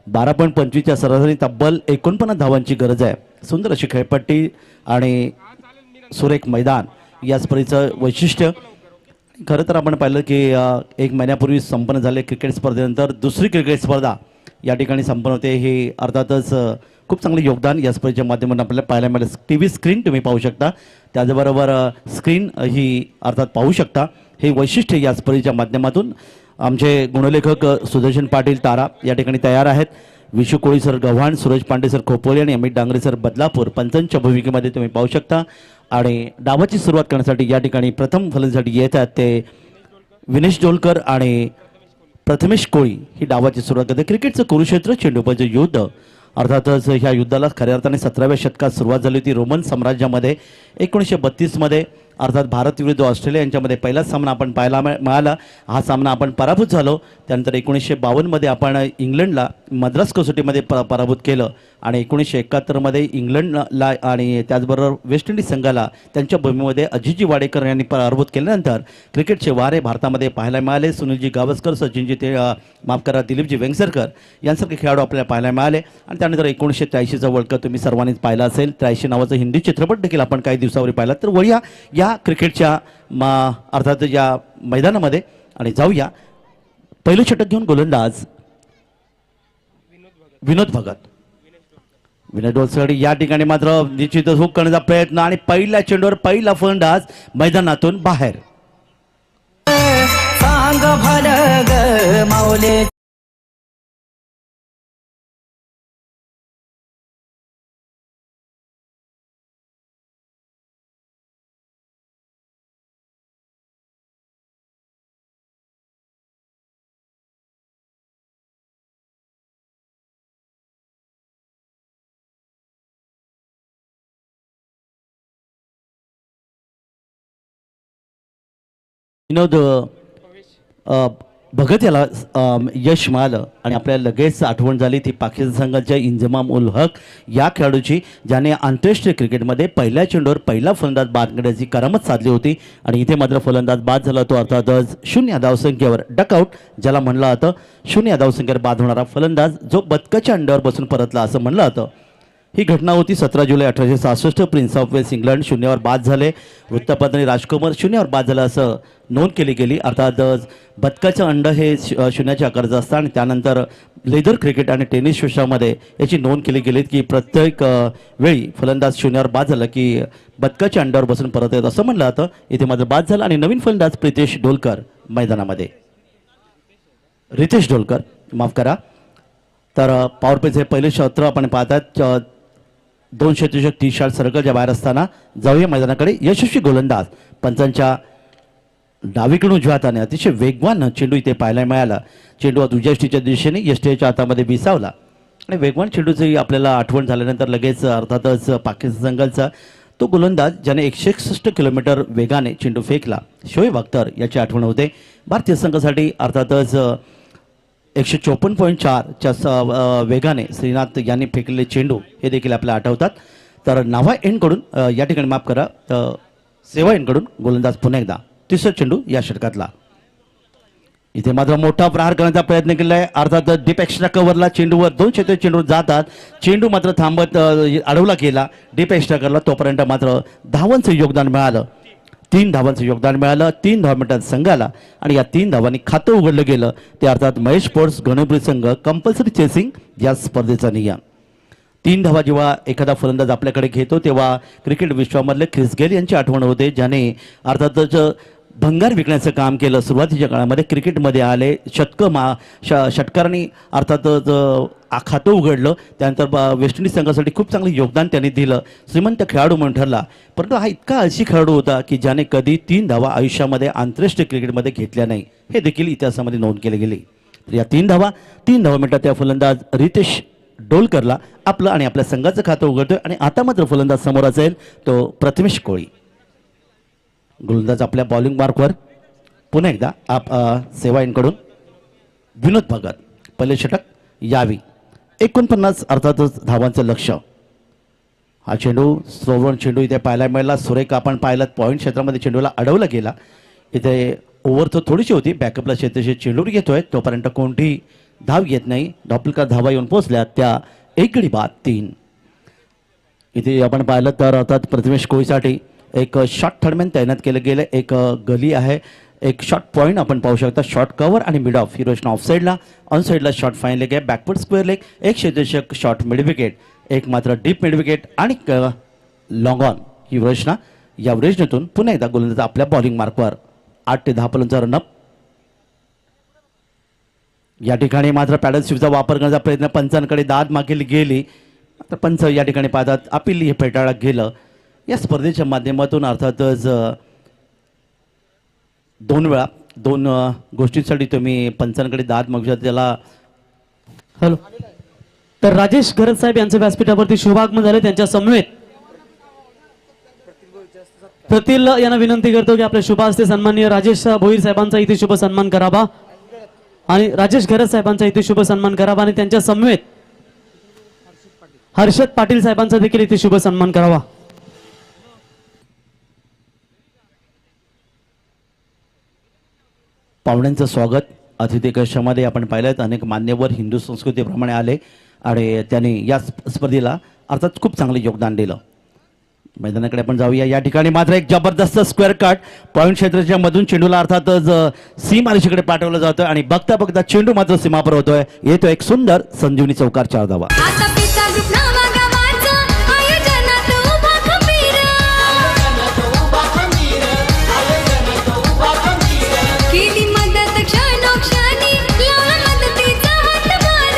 12.25च्या सरासरी तब्बल 49 धावांची गरज आहे. सुंदर अशी खेळपट्टी आणि सुरेख मैदान या स्पर्धेचं वैशिष्ट्य. खरं तर आपण पाहिलं की 1 महिन्यापूर्वी संपन्न झाले क्रिकेट स्पर्धेनंतर दुसरी क्रिकेट स्पर्धा या ठिकाणी संपन्न होते. हे अर्थातच खूप चांगले योगदान या स्पर्धेच्या माध्यमातून आपल्याला पाहायला मिळेल. TV स्क्रीन तुम्ही पाहू शकता, त्याचबरोबर स्क्रीन ही अर्थात पाहू शकता. हे वैशिष्ट्य या स्पर्धेच्या माध्यमातून आमचे गुणलेखक सुदर्शन पाटील तारा या ठिकाणी तयार आहेत. विशू कोळी सर गव्हाण, सूरज पांडे सर खोपोली आणि अमित डांगरे सर बदलापूर पंचांच्या भूमिकेमध्ये तुम्ही पाहू शकता. आणि डावाची सुरुवात करण्यासाठी या ठिकाणी प्रथम फलंदाजीसाठी येत आहेत ते विनेश डोलकर आणि प्रथमेश कोळी ही डावाची सुरुवात करते. क्रिकेटचं कुरुक्षेत्र चेंडूपचं युद्ध अर्थातच ह्या युद्धाला खऱ्या अर्थाने 17व्या शतकात सुरुवात झाली होती रोमन साम्राज्यामध्ये. 1932 मध्ये अर्थात भारत विरुद्ध ऑस्ट्रेलिया यांच्यामध्ये पहिलाच सामना आपण पाहायला मिळाला. हा सामना आपण पराभूत झालो. त्यानंतर 1952 मध्ये आपण इंग्लंडला मद्रास कसोटीमध्ये पराभूत केलं आणि 1971 मध्ये इंग्लंडला आणि त्याचबरोबर वेस्ट इंडिज संघाला त्यांच्या भूमीमध्ये अजितजी वाडेकर यांनी पराभूत केल्यानंतर क्रिकेटचे वारे भारतामध्ये पाहायला मिळाले. सुनीलजी गावस्कर, सचिनजी दिलीपजी वेंगसरकर यांसारखे खेळाडू आपल्याला पाहायला मिळाले. आणि त्यानंतर 1983चा वर्ल्ड कप तुम्ही सर्वांनीच पाहिला असेल. 83 नावाचा हिंदी चित्रपट देखील आपण काही दिवसावर पाहिला. तर वळूया या क्रिकेटच्या अर्थात या मैदानामध्ये आणि जाऊया. पहिलं षटक घेऊन गोलंदाज विनोद भगत. विनोद भगतसाठी या ठिकाणी मात्र निश्चितच हुक करण्याचा प्रयत्न आणि पहिल्या चेंडूवर पहिला फलंदाज मैदानातून बाहेर. सांग भरग माऊले विनोद भगत याला यश मिळालं आणि आपल्याला लगेच आठवण झाली ती पाकिस्तान संघाच्या इंजमाम उल हक या खेळाडूची ज्याने आंतरराष्ट्रीय क्रिकेटमध्ये पहिल्या चेंडूवर पहिला फलंदाज बाद करण्याची करामत साधली होती. आणि इथे मात्र फलंदाज बाद झाला तो अर्थातच 0 धावसंख्येवर डकआउट ज्याला म्हणलं जातं. 0 धावसंख्येवर बाद होणारा फलंदाज जो बदकाच्या अंड्यावर बसून परतला असं म्हणलं जातं. ही घटना होती 17 जुलै 1866. प्रिन्स ऑफ वेस्ट इंग्लंड 0वर बाद झाले. वृत्तपत्राने राजकुमार 0वर बाद झाला असं नोंद केली गेली. अर्थात बदकाचं अंड हे 0च्या आकाराचं असतं आणि त्यानंतर लेदर क्रिकेट आणि टेनिस विश्वामध्ये याची नोंद केली गेली की प्रत्येक वेळी फलंदाज 0वर बाद झाला की बदकाच्या अंड्यावर बसून परत येत असं म्हणलं जातं. इथे मात्र बाद झाला आणि नवीन फलंदाज प्रितेश डोलकर मैदानामध्ये. रितेश डोलकर माफ करा. तर पॉवर प्लेचे पहिले क्षेत्र आपण पाहतात 2 षटक 30 शॉट सर्कलच्या बाहेर असताना जाऊया मैदानाकडे. यशस्वी गोलंदाज पंचांच्या डावीकडून उजव्या हाताने अतिशय वेगवान चेंडू इथे पाहायला मिळाला. चेंडू उजव्या यष्टीच्या दिशेने यष्टीच्या हातामध्ये विसावला आणि वेगवान चेंडूची आपल्याला आठवण झाल्यानंतर लगेच अर्थातच पाकिस्तान संघाचा तो गोलंदाज ज्याने 161 किलोमीटर वेगाने चेंडू फेकला शोएब अख्तर याची आठवण होते. भारतीय संघासाठी अर्थातच 154.4च्या वेगाने श्रीनाथ यांनी फेकलेले चेंडू हे देखील आपल्याला आठवतात. तर नावा एंडकडून या ठिकाणी माफ करा सेवा एंडकडून गोलंदाज पुन्हा एकदा तिसरा चेंडू या षटकातला. इथे मात्र मोठा प्रहार करण्याचा प्रयत्न केला आहे. अर्थात डीप एक्स्ट्रा कव्हरला चेंडूवर 2 क्षेत्र चेंडू जातात. चेंडू मात्र थांबत अडवला गेला डीप एक्स्ट्रा कव्हरला. तोपर्यंत मात्र धावांचं योगदान मिळालं. 3 धावांचं योगदान मिळालं 3 धावा मिळतात संघाला आणि या 3 धावांनी खातं उघडलं गेलं. ते अर्थात महेश स्पोर्ट्स गणेशपुरी संघ कंपल्सरी चेसिंग या स्पर्धेचा नियम. 3 धावा जेव्हा एखादा फलंदाज आपल्याकडे घेतो तेव्हा क्रिकेट विश्वामधले ख्रिस गेल यांची आठवण होते ज्याने अर्थातच भंगार विकण्याचं काम केलं. सुरुवातीच्या काळामध्ये क्रिकेटमध्ये आले षटकारांनी अर्थातच खातं उघडलं. त्यानंतर वेस्ट इंडिज संघासाठी खूप चांगलं योगदान त्यांनी दिलं. श्रीमंत खेळाडू म्हणून ठरला. परंतु हा इतका आळशी खेळाडू होता की ज्याने कधी 3 धावा आयुष्यामध्ये आंतरराष्ट्रीय क्रिकेटमध्ये घेतल्या नाही हे देखील इतिहासामध्ये नोंद केले गेले. तर या 3 धावा मिळतात त्या फलंदाज रितेश डोलकरला आपलं आणि आपल्या संघाचं खातं उघडतोय आणि आता मात्र फलंदाज समोर असेल तो प्रथमेश कोळी. गोलंदाज आपल्या बॉलिंग मार्कवर पुन्हा एकदा सेवा यांकडून विनोद भगत. पहिले षटक यावी 49 अर्थातच धावांचं लक्ष्य. हा चेंडू सोवर्ण चेंडू इथे पाहायला मिळाला. सुरेख आपण पाहिलं पॉईंट क्षेत्रामध्ये चेंडूला अडवला गेला. इथे ओव्हर तो थोडीशी होती. बॅकअपला शेतीशी चेंडूवर घेतोय तोपर्यंत कोणती धाव घेत नाही. डॉपलकर धावा येऊन पोहोचल्या त्या 1 गडी बाद 3. इथे आपण पाहिलं तर अर्थात प्रथमेश कोळीसाठी एक शॉर्ट थर्डमॅन तैनात केलं गेलं. एक गली आहे. एक शॉर्ट पॉईंट आपण पाहू शकता. शॉर्ट कव्हर आणि mid of he Roshna of साईडला. ऑन साईडला शॉर्ट फाईन लेग आहे. Backward square leg. एक क्षेत्ररक्षक शॉर्ट मिड विकेट. एक मात्र डीप मिड विकेट आणि लॉंग ऑन ही रचना. या रचनेतून पुन्हा एकदा गोलंदाज आपल्या बॉलिंग मार्कवर 8 ते 10 फलंदाजांचा रनअप. या ठिकाणी मात्र पॅडल शिफ्टचा वापर करण्याचा प्रयत्न पंचांकडे दाद मागेली गेली. मात्र पंच या ठिकाणी पाहतात अपील हे फेटाळा गेलं. या स्पर्धेच्या माध्यमातून अर्थातच 2 वेळा 2 गोष्टींसाठी तुम्ही पंचांकडे दाद मागू शकता. त्याला हॅलो. तर राजेश घरत साहेब यांच्या व्यासपीठावरती शुभागमन झाले. त्यांच्या समवेत प्रतील यांना विनंती करतो की आपल्या शुभ हस्ते सन्माननीय राजेश भोईर साहेबांचा इथे शुभ सन्मान करावा आणि राजेश घरत साहेबांचा इथे शुभ सन्मान करावा आणि त्यांच्या समवेत हर्षद पाटील साहेबांचा देखील इथे शुभ सन्मान करावा. पाहुण्यांचं स्वागत. अतिथी कक्षामध्ये आपण पाहिलं अनेक मान्यवर हिंदू संस्कृतीप्रमाणे आले आणि त्यांनी या स्पर्धेला अर्थात खूप चांगले योगदान दिलं. मैदानाकडे आपण जाऊया. या ठिकाणी मात्र एक जबरदस्त स्क्वेअर कट पॉईंट क्षेत्राच्या मधून चेंडूला अर्थातच सीमारेषेकडे पाठवलं जातं आणि बघता बघता चेंडू मात्र सीमापर होतोय. येतो एक सुंदर संजीवनी चौकार 4 धावा. आता पिता ग्रुप नावागावाचं आयोजनात उभा खंबीर. केली मदत क्षणोक्षणी लावला मदतीचा हातभार.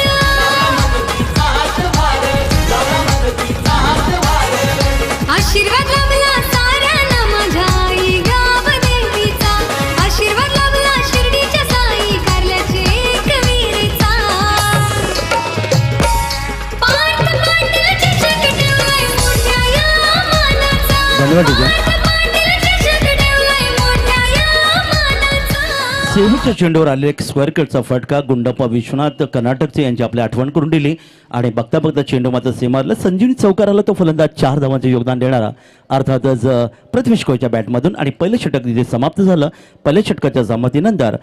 आशीर्वाद लाभला साऱ्यांना माझ्या आई गाव देवीचा. आशीर्वाद लाभला शिर्डीच्या साई कारल्याचे एक वीरचा. पार्थ पाटीलचे चषक ठेवलाय मोठ्या या मानाचा. धन्यवाद विजय. पार्थ पाटीलचे चषक ठेवलाय मोठ्या या मानाचा. शेवटच्या चेंडूवर आलेला एक स्क्वेअर कटचा फटका गुंडप्पा विश्वनाथ कर्नाटकचे यांची आपली आठवण करून दिली आणि बघता बघता चेंडू मात्र सीमारला. संजीवनी चौकाराला तो फलंदाज 4 धावांचे योगदान देणारा अर्थातच प्रथमेश कोळीच्या बॅटमधून आणि पहिले षटक तिथे समाप्त झालं. पहिल्या षटकाच्या समाप्तीनंतर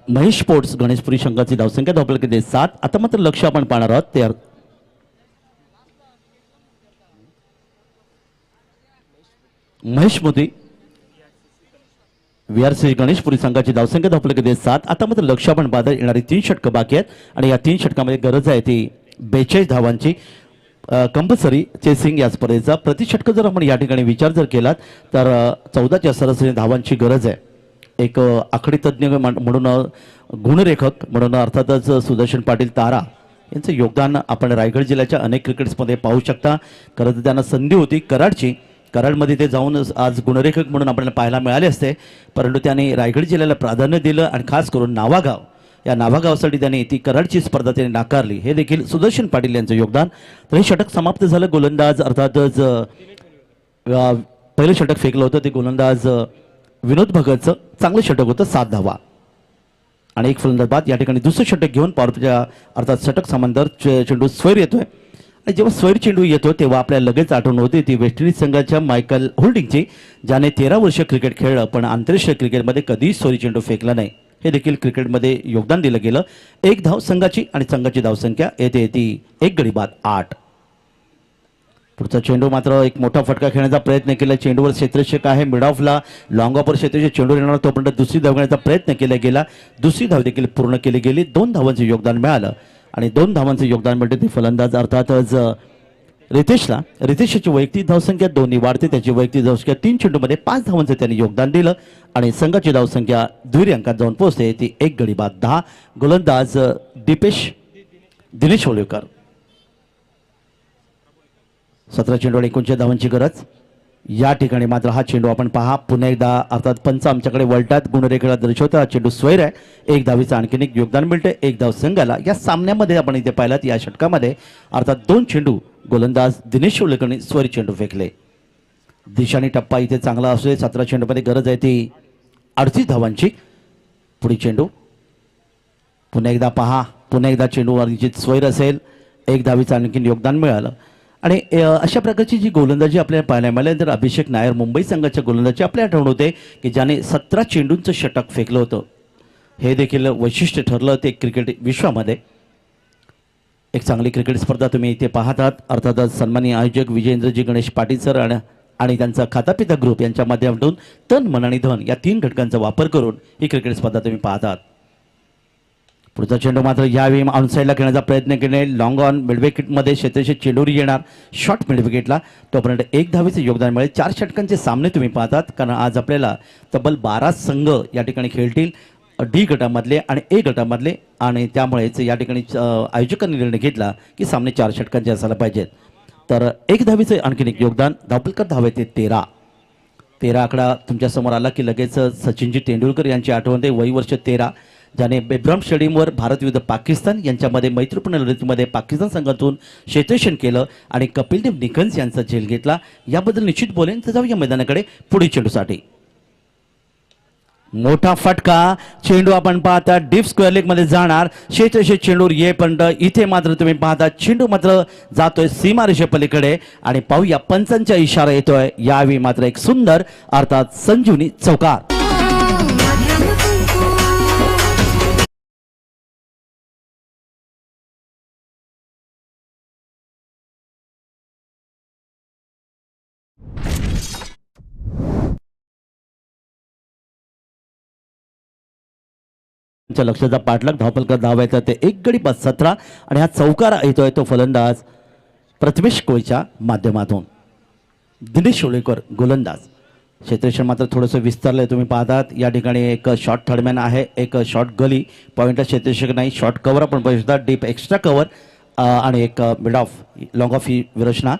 महेश स्पोर्ट्स गणेशपुरी संघाची धावसंख्या धावपलके 7. आता मात्र लक्ष आपण पाहणार आहोत ते महेश मोदी VRC गणेशपुरी संघाची धावसंख्या धावपलके 7. आता मात्र लक्ष आपण पाहता येणारी 3 षटकं बाकी आहेत आणि या 3 षटकामध्ये गरज आहे ती 42 धावांची. कंपल्सरी चेसिंग या स्पर्धेचा प्रति षटक जर आपण या ठिकाणी विचार जर केलात तर 14च्या सरासरी धावांची गरज आहे. एक आखडी तज्ज्ञ म्हणून गुणरेखक म्हणून अर्थातच सुदर्शन पाटील तारा यांचं योगदान आपण रायगड जिल्ह्याच्या अनेक क्रिकेट्समध्ये पाहू शकता. खरं तर त्यांना संधी होती कराडची. कराडमध्ये ते जाऊन आज गुणरेखक म्हणून आपल्याला पाहायला मिळाले असते परंतु त्यांनी रायगड जिल्ह्याला प्राधान्य दिलं आणि खास करून नावागाव या नावागावसाठी त्यांनी ती कराडची स्पर्धा त्यांनी नाकारली. हे देखील सुदर्शन पाटील यांचं योगदान. तर हे षटक समाप्त झालं. गोलंदाज अर्थातच पहिलं षटक फेकलं होतं ते गोलंदाज विनोद भगतचं चांगलं षटक होतं 7 धावा आणि एक फलंदाज बाद. या ठिकाणी दुसरं षटक घेऊन पॉवरच्या अर्थात षटक समांतर चेंडू स्वैर येतोय आणि जेव्हा स्वैर चेंडू येतो तेव्हा आपल्याला लगेच आठवण होते ती वेस्ट इंडिज संघाच्या मायकल होल्डिंगची ज्याने 13 वर्ष क्रिकेट खेळलं पण आंतरराष्ट्रीय क्रिकेटमध्ये कधीच स्वैर चेंडू फेकला नाही. हे देखील क्रिकेटमध्ये योगदान दिलं गेलं. 1 धाव संघाची आणि संघाची धावसंख्या येते ती 1 गडी बाद 8. पुढचा चेंडू मात्र एक मोठा फटका खेळण्याचा प्रयत्न केला. चेंडूवर क्षेत्ररक्षक आहे. मिड ऑफला लॉंग ऑफवर क्षेत्ररक्षक चेंडू येणार तोपर्यंत दुसरी धाव घेण्याचा प्रयत्न केला गेला. दुसरी धाव देखील पूर्ण केली गेली. 2 धावांचे योगदान मिळालं आणि 2 धावांचे योगदान मिळते ते फलंदाज अर्थातच रितेशची वैयक्तिक धावसंख्या 2 वाढते. त्याची वैयक्तिक धावसंख्या 3 चेंडूमध्ये 5 धावांचं त्यांनी योगदान दिलं आणि संघाची धावसंख्या दुहेरी अंकात जाऊन पोहोचते ती 1 गडी बाद 10. गोलंदाज दिनेश होळेकर. 17 चेंडूवर 49 धावांची गरज. या ठिकाणी मात्र हा चेंडू आपण पहा पुन्हा एकदा अर्थात पंच आमच्याकडे वळतात गुणरेखेला दर्शवतो. हा चेंडू स्वैर आहे. एक धावीचं आणखीन एक योगदान मिळते. एक धाव संघाला. या सामन्यामध्ये आपण इथे पाहिलात या षटकामध्ये अर्थात 2 चेंडू गोलंदाज दिनेश शिवलेकरने स्वैर चेंडू फेकले. दिशाने टप्पा इथे चांगला असू 17 चेंडूमध्ये गरज आहे ती 38 धावांची. पुढे चेंडू पुन्हा एकदा पहा. पुन्हा एकदा चेंडूवर स्वैर असेल. एक धावीचं आणखीन योगदान मिळालं. आणि अशा प्रकारची जी गोलंदाजी आपल्याला पाहायला मिळाल्यानंतर अभिषेक नायर मुंबई संघाच्या गोलंदाजी आपल्या आठवण होते की ज्याने 17 चेंडूंचं षटक फेकलं होतं. हे देखील वैशिष्ट्य ठरलं ते क्रिकेट विश्वामध्ये. एक चांगली क्रिकेट स्पर्धा तुम्ही इथे पाहत आहात. अर्थातच सन्माननीय आयोजक विजयेंद्रजी गणेश पाटील सर आणि त्यांचा खातापिता ग्रुप यांच्या माध्यमातून तन मन आणि धन या 3 घटकांचा वापर करून ही क्रिकेट स्पर्धा तुम्ही पाहत आहात. पुढचा चेंडू मात्र यावेळी ऑनसाईडला खेळण्याचा प्रयत्न केले. लॉंग ऑन मिडविकेटमध्ये क्षेत्रशी चेंडूरी येणार शॉर्ट मिडविकेटला. तोपर्यंत 1 धावेचे योगदान मिळेल. 4 षटकांचे सामने तुम्ही पाहतात कारण आज आपल्याला तब्बल 12 संघ या ठिकाणी खेळतील डी गटामधले आणि ए गटामधले. आणि त्यामुळेच या ठिकाणी आयोजकांनी निर्णय घेतला की सामने 4 षटकांचे असायला पाहिजेत. तर 1 धावेचे आणखीन एक योगदान. धावपलकर धाव येते 13 आकडा तुमच्यासमोर आला की लगेच सचिनजी तेंडुलकर यांची आठवण होते. वय वर्ष 13 ज्याने बेब्राम स्टेडियमवर भारत विरुद्ध पाकिस्तान यांच्यामध्ये मैत्रीपूर्ण लढतीमध्ये पाकिस्तान संघातून क्षेत्ररक्षण केलं आणि कपिलदेव निकन्स यांचा झेल घेतला. याबद्दल निश्चित बोलेन. तर जाऊया मैदानाकडे पुढील चेंडूसाठी. मोठा फटका चेंडू आपण पाहता डीप स्क्वेअर लेग मध्ये जाणार. क्षेत्रशी चेंडूर येईपर्यंत इथे मात्र तुम्ही पाहता चेंडू मात्र जातोय सीमारेषे पलीकडे. आणि पाहूया पंचांचा इशारा येतोय. यावेळी मात्र एक सुंदर अर्थात संजीवनी चौकार. लक्षाचा पाठलाग धावपलकर धाव येतात ते 1 गडी 17 आणि हा चौकार येतोय तो फलंदाज प्रथमेश कोळीच्या माध्यमातून. दिनेश शिवलेकर गोलंदाज. क्षेत्ररक्षण मात्र थोडंसं विस्तारलंय तुम्ही पाहतात. या ठिकाणी एक शॉर्ट थर्डमॅन आहे. एक शॉर्ट गली पॉईंटला क्षेत्ररक्षक नाही. शॉर्ट कव्हर आपण पाहू शकता. डीप एक्स्ट्रा कव्हर आणि एक मिड ऑफ लॉंग ऑफ ही विरचना.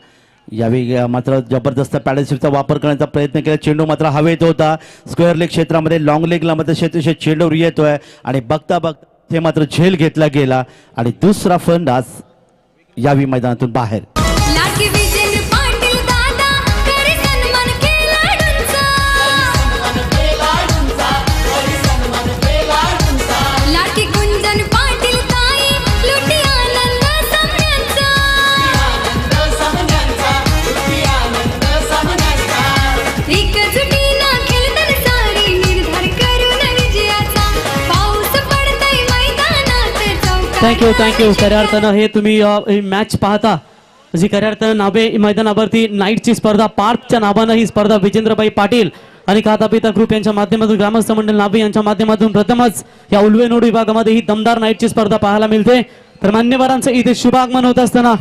यावेळी मात्र जबरदस्त पॅडलशिपचा वापर करण्याचा प्रयत्न केला. चेंडू मात्र हवेत होता. स्क्वेअर लेग क्षेत्रामध्ये लॉंग लेगला मात्र क्षेत्रशी चेंडू येतोय आणि बघता बघता ते मात्र झेल घेतला गेला आणि दुसरा फलंदाज यावेळी मैदानातून बाहेर. लाडके विजेंद्र पाटील दादा करे सन्मान खेळाडूंचा. लाडके गुंजन पाटील ताई लुटी आनंद सामन्यांचा. एकजुटीनं खेळतात सारी निर्धार करून विजयाचा. पाऊस पडतोय मैदानात चौकार. थँक्यू. खऱ्या अर्थानं हे तुम्ही मॅच पाहता जी खऱ्या अर्थानं नावे मैदानावरती नाईटची स्पर्धा पार्कच्या नावानं ही स्पर्धा विजेंद्रभाई पाटील आणि खातापिता ग्रुप यांच्या माध्यमातून ग्रामस्थ मंडळ नावे यांच्या माध्यमातून प्रथमच या उल्वेनोड विभागामध्ये ही दमदार नाईटची स्पर्धा पाहायला मिळते. तर मान्यवरांचं इथे शुभागमन होत असताना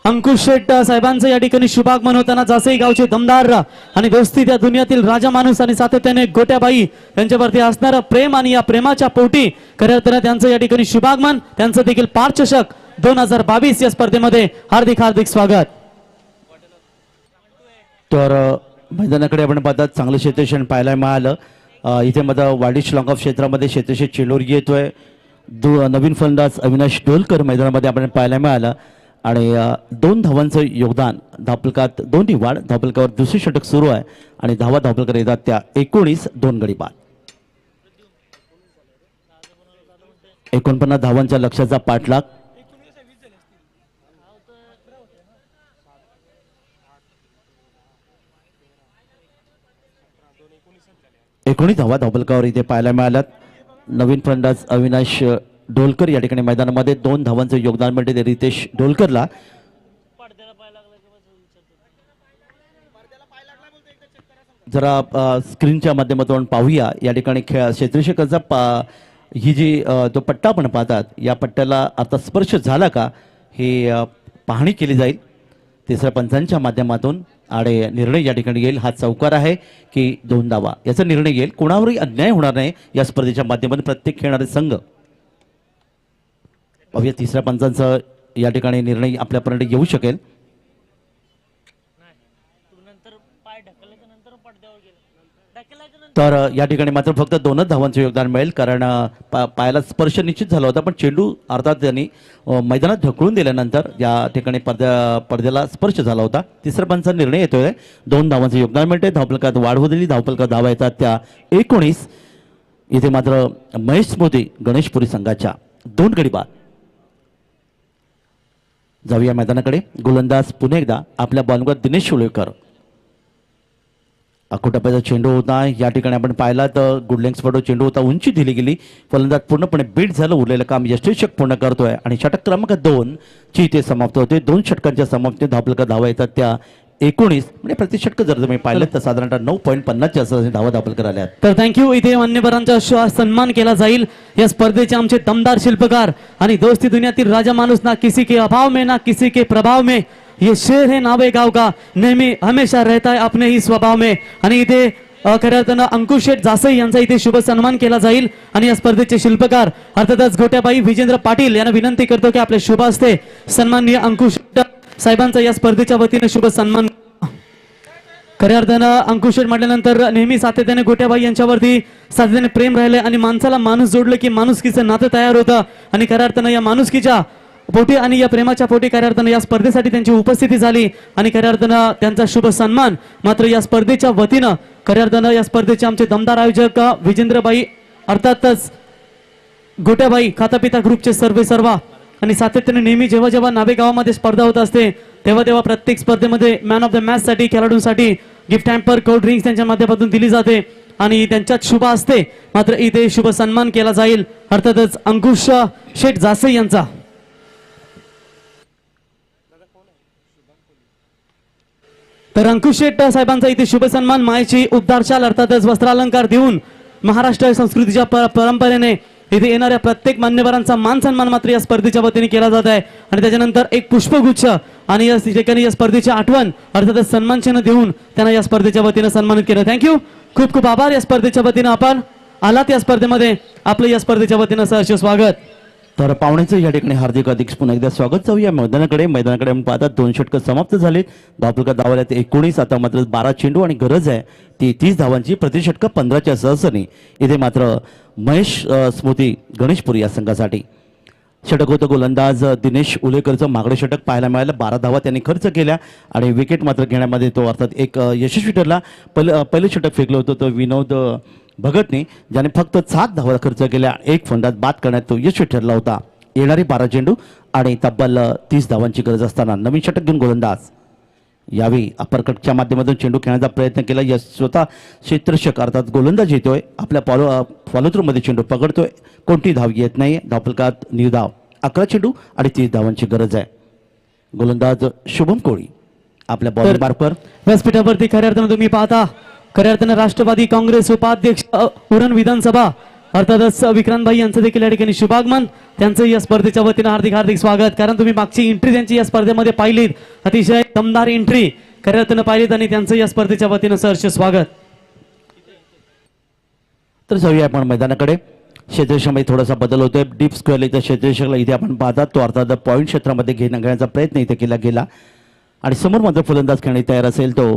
अंकुश शेट साहेबांचं या ठिकाणी शुभागमन होताना जासई गावचे दमदार आणि दोस्ती त्या दुनियातील राजा माणूस आणि सातत्याने गोट्याबाई यांच्यावरती असणारं प्रेम आणि या प्रेमाच्या पोटी खऱ्या अर्थानं त्यांचं या ठिकाणी शुभागमन. त्यांचं देखील पारचषक 2022 या स्पर्धेमध्ये हार्दिक स्वागत. तर मैदानाकडे आपण पाहतात चांगलं क्षेत्ररक्षण पाहायला मिळालं. इथे मात्र वाडिश लॉंग ऑफ क्षेत्रामध्ये क्षेत्रशी चेंडूर येतोय. नवीन फलंदाज अविनाश डोलकर मैदानामध्ये आपण पाहायला मिळालं आणि 2 धावांचं योगदान. धावपलकात 2 वाढ. धावपलकावर दुसरी षटक सुरू आहे आणि धावपलकर येतात त्या 19 2 गडी बाद. 49 धावांच्या लक्ष्याचा पाठलाग. धावा धावपलकावर इथे पाहायला मिळाल्यात. नवीन फलंदाज अविनाश डोलकर या ठिकाणी मैदानामध्ये 2 धावांचं योगदान मिळते ते रितेश डोलकरला. जरा स्क्रीनच्या माध्यमातून पाहूया या ठिकाणी क्षेत्ररक्षकाचा ही जी तो पट्टा आपण पाहतात या पट्ट्याला आता स्पर्श झाला का हे पाहणी केली जाईल 3ऱ्या पंचांच्या माध्यमातून आणि निर्णय या ठिकाणी येईल. हा चौकार आहे की 2 धावा याचा निर्णय येईल. कोणावरही अन्याय होणार नाही या स्पर्धेच्या माध्यमातून प्रत्येक खेळणारे संघ. पाहूया 3ऱ्या पंचांचा या ठिकाणी निर्णय आपल्यापर्यंत येऊ शकेल. तर या ठिकाणी मात्र फक्त 2च धावांचं योगदान मिळेल, कारण पायाला स्पर्श निश्चित झाला होता, पण चेंडू अर्थात त्यांनी मैदानात ढकलून दिल्यानंतर या ठिकाणी पडद्याला स्पर्श झाला होता. तिसऱ्या पंचा निर्णय येतोय. 2 धावांचं योगदान मिळते. धावफलकात वाढ होलेली धावफलकात धावा येतात त्या 19. इथे मात्र महेश स्मृती गणेशपुरी संघाच्या 2 गडी बाद. जाऊया मैदानाकडे. गोलंदाज पुन्हा एकदा आपल्या बॉलिंगवर दिनेश शिवलेकर. अकोटाप्याचा चेंडू होता. या ठिकाणी आपण पाहिला तर गुड लेंग्स पडो चेंडू होता, उंची दिली गेली, फलंदाज पूर्णपणे बीट झालं. उरलेलं काम यष्टीषक पूर्ण करतोय आणि षटक क्रमांक 2 ची इथे समाप्त होते. 2 षटकांच्या समाप्ती धावफलकात धावा येतात त्या 19. म्हणजे प्रति षटक जर तुम्ही पाहिलं तर साधारणतः 9.50 असं धावा धावफलकर आल्या. तर थँक्यू. इथे मान्यवरांचा सन्मान केला जाईल. या स्पर्धेचे आमचे दमदार शिल्पकार आणि दोस्ती दुनियातील राजा माणूस, ना किसी के अभाव में ना किसी के प्रभाव में, ये शेर है नावे गाव का, नेहमी हमेशा रहता है अपने ही स्वभाव में. आणि इथे खऱ्या अर्थानं अंकुश शेठ जासई यांचा इथे शुभ सन्मान केला जाईल. आणि या स्पर्धेचे शिल्पकार अर्थातच गोट्याबाई विजेंद्र पाटील यांना विनंती करतो की आपले शुभ हस्ते सन्माननीय अंकुश साहेबांचा या स्पर्धेच्या वतीने शुभ सन्मान. खऱ्या अर्थानं अंकुश शेठ म्हटल्यानंतर नेहमी सातत्याने गोट्याबाई यांच्यावरती सातत्याने प्रेम राहिले आणि माणसाला माणूस जोडलं की माणुसकीचं नातं तयार होतं. आणि खऱ्या अर्थानं या माणुसकीच्या पोटी आणि या प्रेमाच्या पोटी खऱ्या अर्थानं या स्पर्धेसाठी त्यांची उपस्थिती झाली. आणि खऱ्या अर्थानं त्यांचा शुभ सन्मान मात्र या स्पर्धेच्या वतीनं खऱ्या अर्थानं या स्पर्धेचे आमचे दमदार आयोजक विजेंद्रबाई अर्थातच गोट्याबाई खातापिता ग्रुपचे सर्वा आणि सातत्याने नेहमी जेव्हा जेव्हा नावे गावामध्ये स्पर्धा होत असते तेव्हा तेव्हा प्रत्येक स्पर्धेमध्ये मॅन ऑफ द मॅच साठी खेळाडूंसाठी गिफ्ट हॅम्पर कोल्ड ड्रिंक्स त्यांच्या माध्यमातून दिली जाते. आणि त्यांच्यात शुभ असते मात्र इथे शुभ सन्मान केला जाईल अर्थातच अंकुश शेठ जासई यांचा. तर अंकुश शेठ साहेबांचा इथे शुभ सन्मान मायेची उद्धारशाल अर्थातच वस्त्रालंकार देऊन महाराष्ट्र संस्कृतीच्या परंपरेने इथे येणाऱ्या प्रत्येक मान्यवरांचा मान सन्मान मात्र या स्पर्धेच्या वतीने केला जात आहे. आणि त्याच्यानंतर एक पुष्पगुच्छ आणि या ठिकाणी या स्पर्धेची आठवण अर्थातच सन्मान चिन्ह देऊन त्यांना या स्पर्धेच्या वतीने सन्मानित केलं. थँक्यू. खूप खूप आभार. या स्पर्धेच्या वतीने आपण आलात या स्पर्धेमध्ये आपलं या स्पर्धेच्या वतीनं सहर्ष स्वागत. तर पाहुण्याचं या ठिकाणी हार्दिक पुन्हा एकदा स्वागत. जाऊया मैदानाकडे. आपण पाहतात 2 षटकं समाप्त झालीत. धावफलकात धावल्या 19. आता मात्र 12 चेंडू आणि गरज आहे ती 30 धावांची. प्रति षटक 15च्या सहसनी. इथे मात्र महेश स्मृती गणेशपुरी या संघासाठी. षटक होतं गोलंदाज दिनेश उलेकरचं. मागडे षटक पाहायला मिळालं. 12 धावा त्यांनी खर्च केल्या आणि विकेट मात्र घेण्यामध्ये तो अर्थात एक यशस्वी ठरला. पहिलं षटक फेकलं होतं तो विनोद भगतने, ज्याने फक्त 7 धावा खर्च केल्या. 1 फंडात बाद करण्यात तो यशस्वी ठरला होता. येणारी 12 चेंडू आणि तब्बल 30 धावांची गरज असताना नवीन षटक घेऊन गोलंदाज. यावेळी अपरकटच्या माध्यमातून चेंडू खेळण्याचा प्रयत्न केला. या स्वतः क्षेत्ररक्षक अर्थात गोलंदाज येतोय. आपल्या फॉलोथ्रूमध्ये चेंडू पकडतोय. कोणती धाव येत नाही. धावफलकात निर्धाव. 11 चेंडू आणि 30 धावांची गरज आहे. गोलंदाज शुभम कोळी आपल्या बॉलिंग मार्फत. व्यासपीठावरती खऱ्या अर्थानं तुम्ही पाहता खऱ्या अर्थानं राष्ट्रवादी काँग्रेस उपाध्यक्ष उरण विधानसभा अर्थातच विक्रांतभाई यांचं देखील या ठिकाणी शुभागमन. त्यांचं या स्पर्धेच्या वतीनं हार्दिक स्वागत. कारण तुम्ही मागची एंट्री त्यांची या स्पर्धेमध्ये पाहिलीत. अतिशय दमदार एंट्री खऱ्या अर्थानं पाहिलीत आणि त्यांचं या स्पर्धेच्या वतीनं सहर्ष स्वागत. तर जाऊया आपण मैदानाकडे. क्षेत्ररक्षणामध्ये थोडासा बदल होतोय. डीप स्क्वेअर इथं क्षेत्ररक्षकला इथे आपण पाहतात तो अर्थात पॉईंट क्षेत्रामध्ये घेण्याचा प्रयत्न इथे केला गेला. आणि समोर मात्र फलंदाज खेळणे तयार असेल तो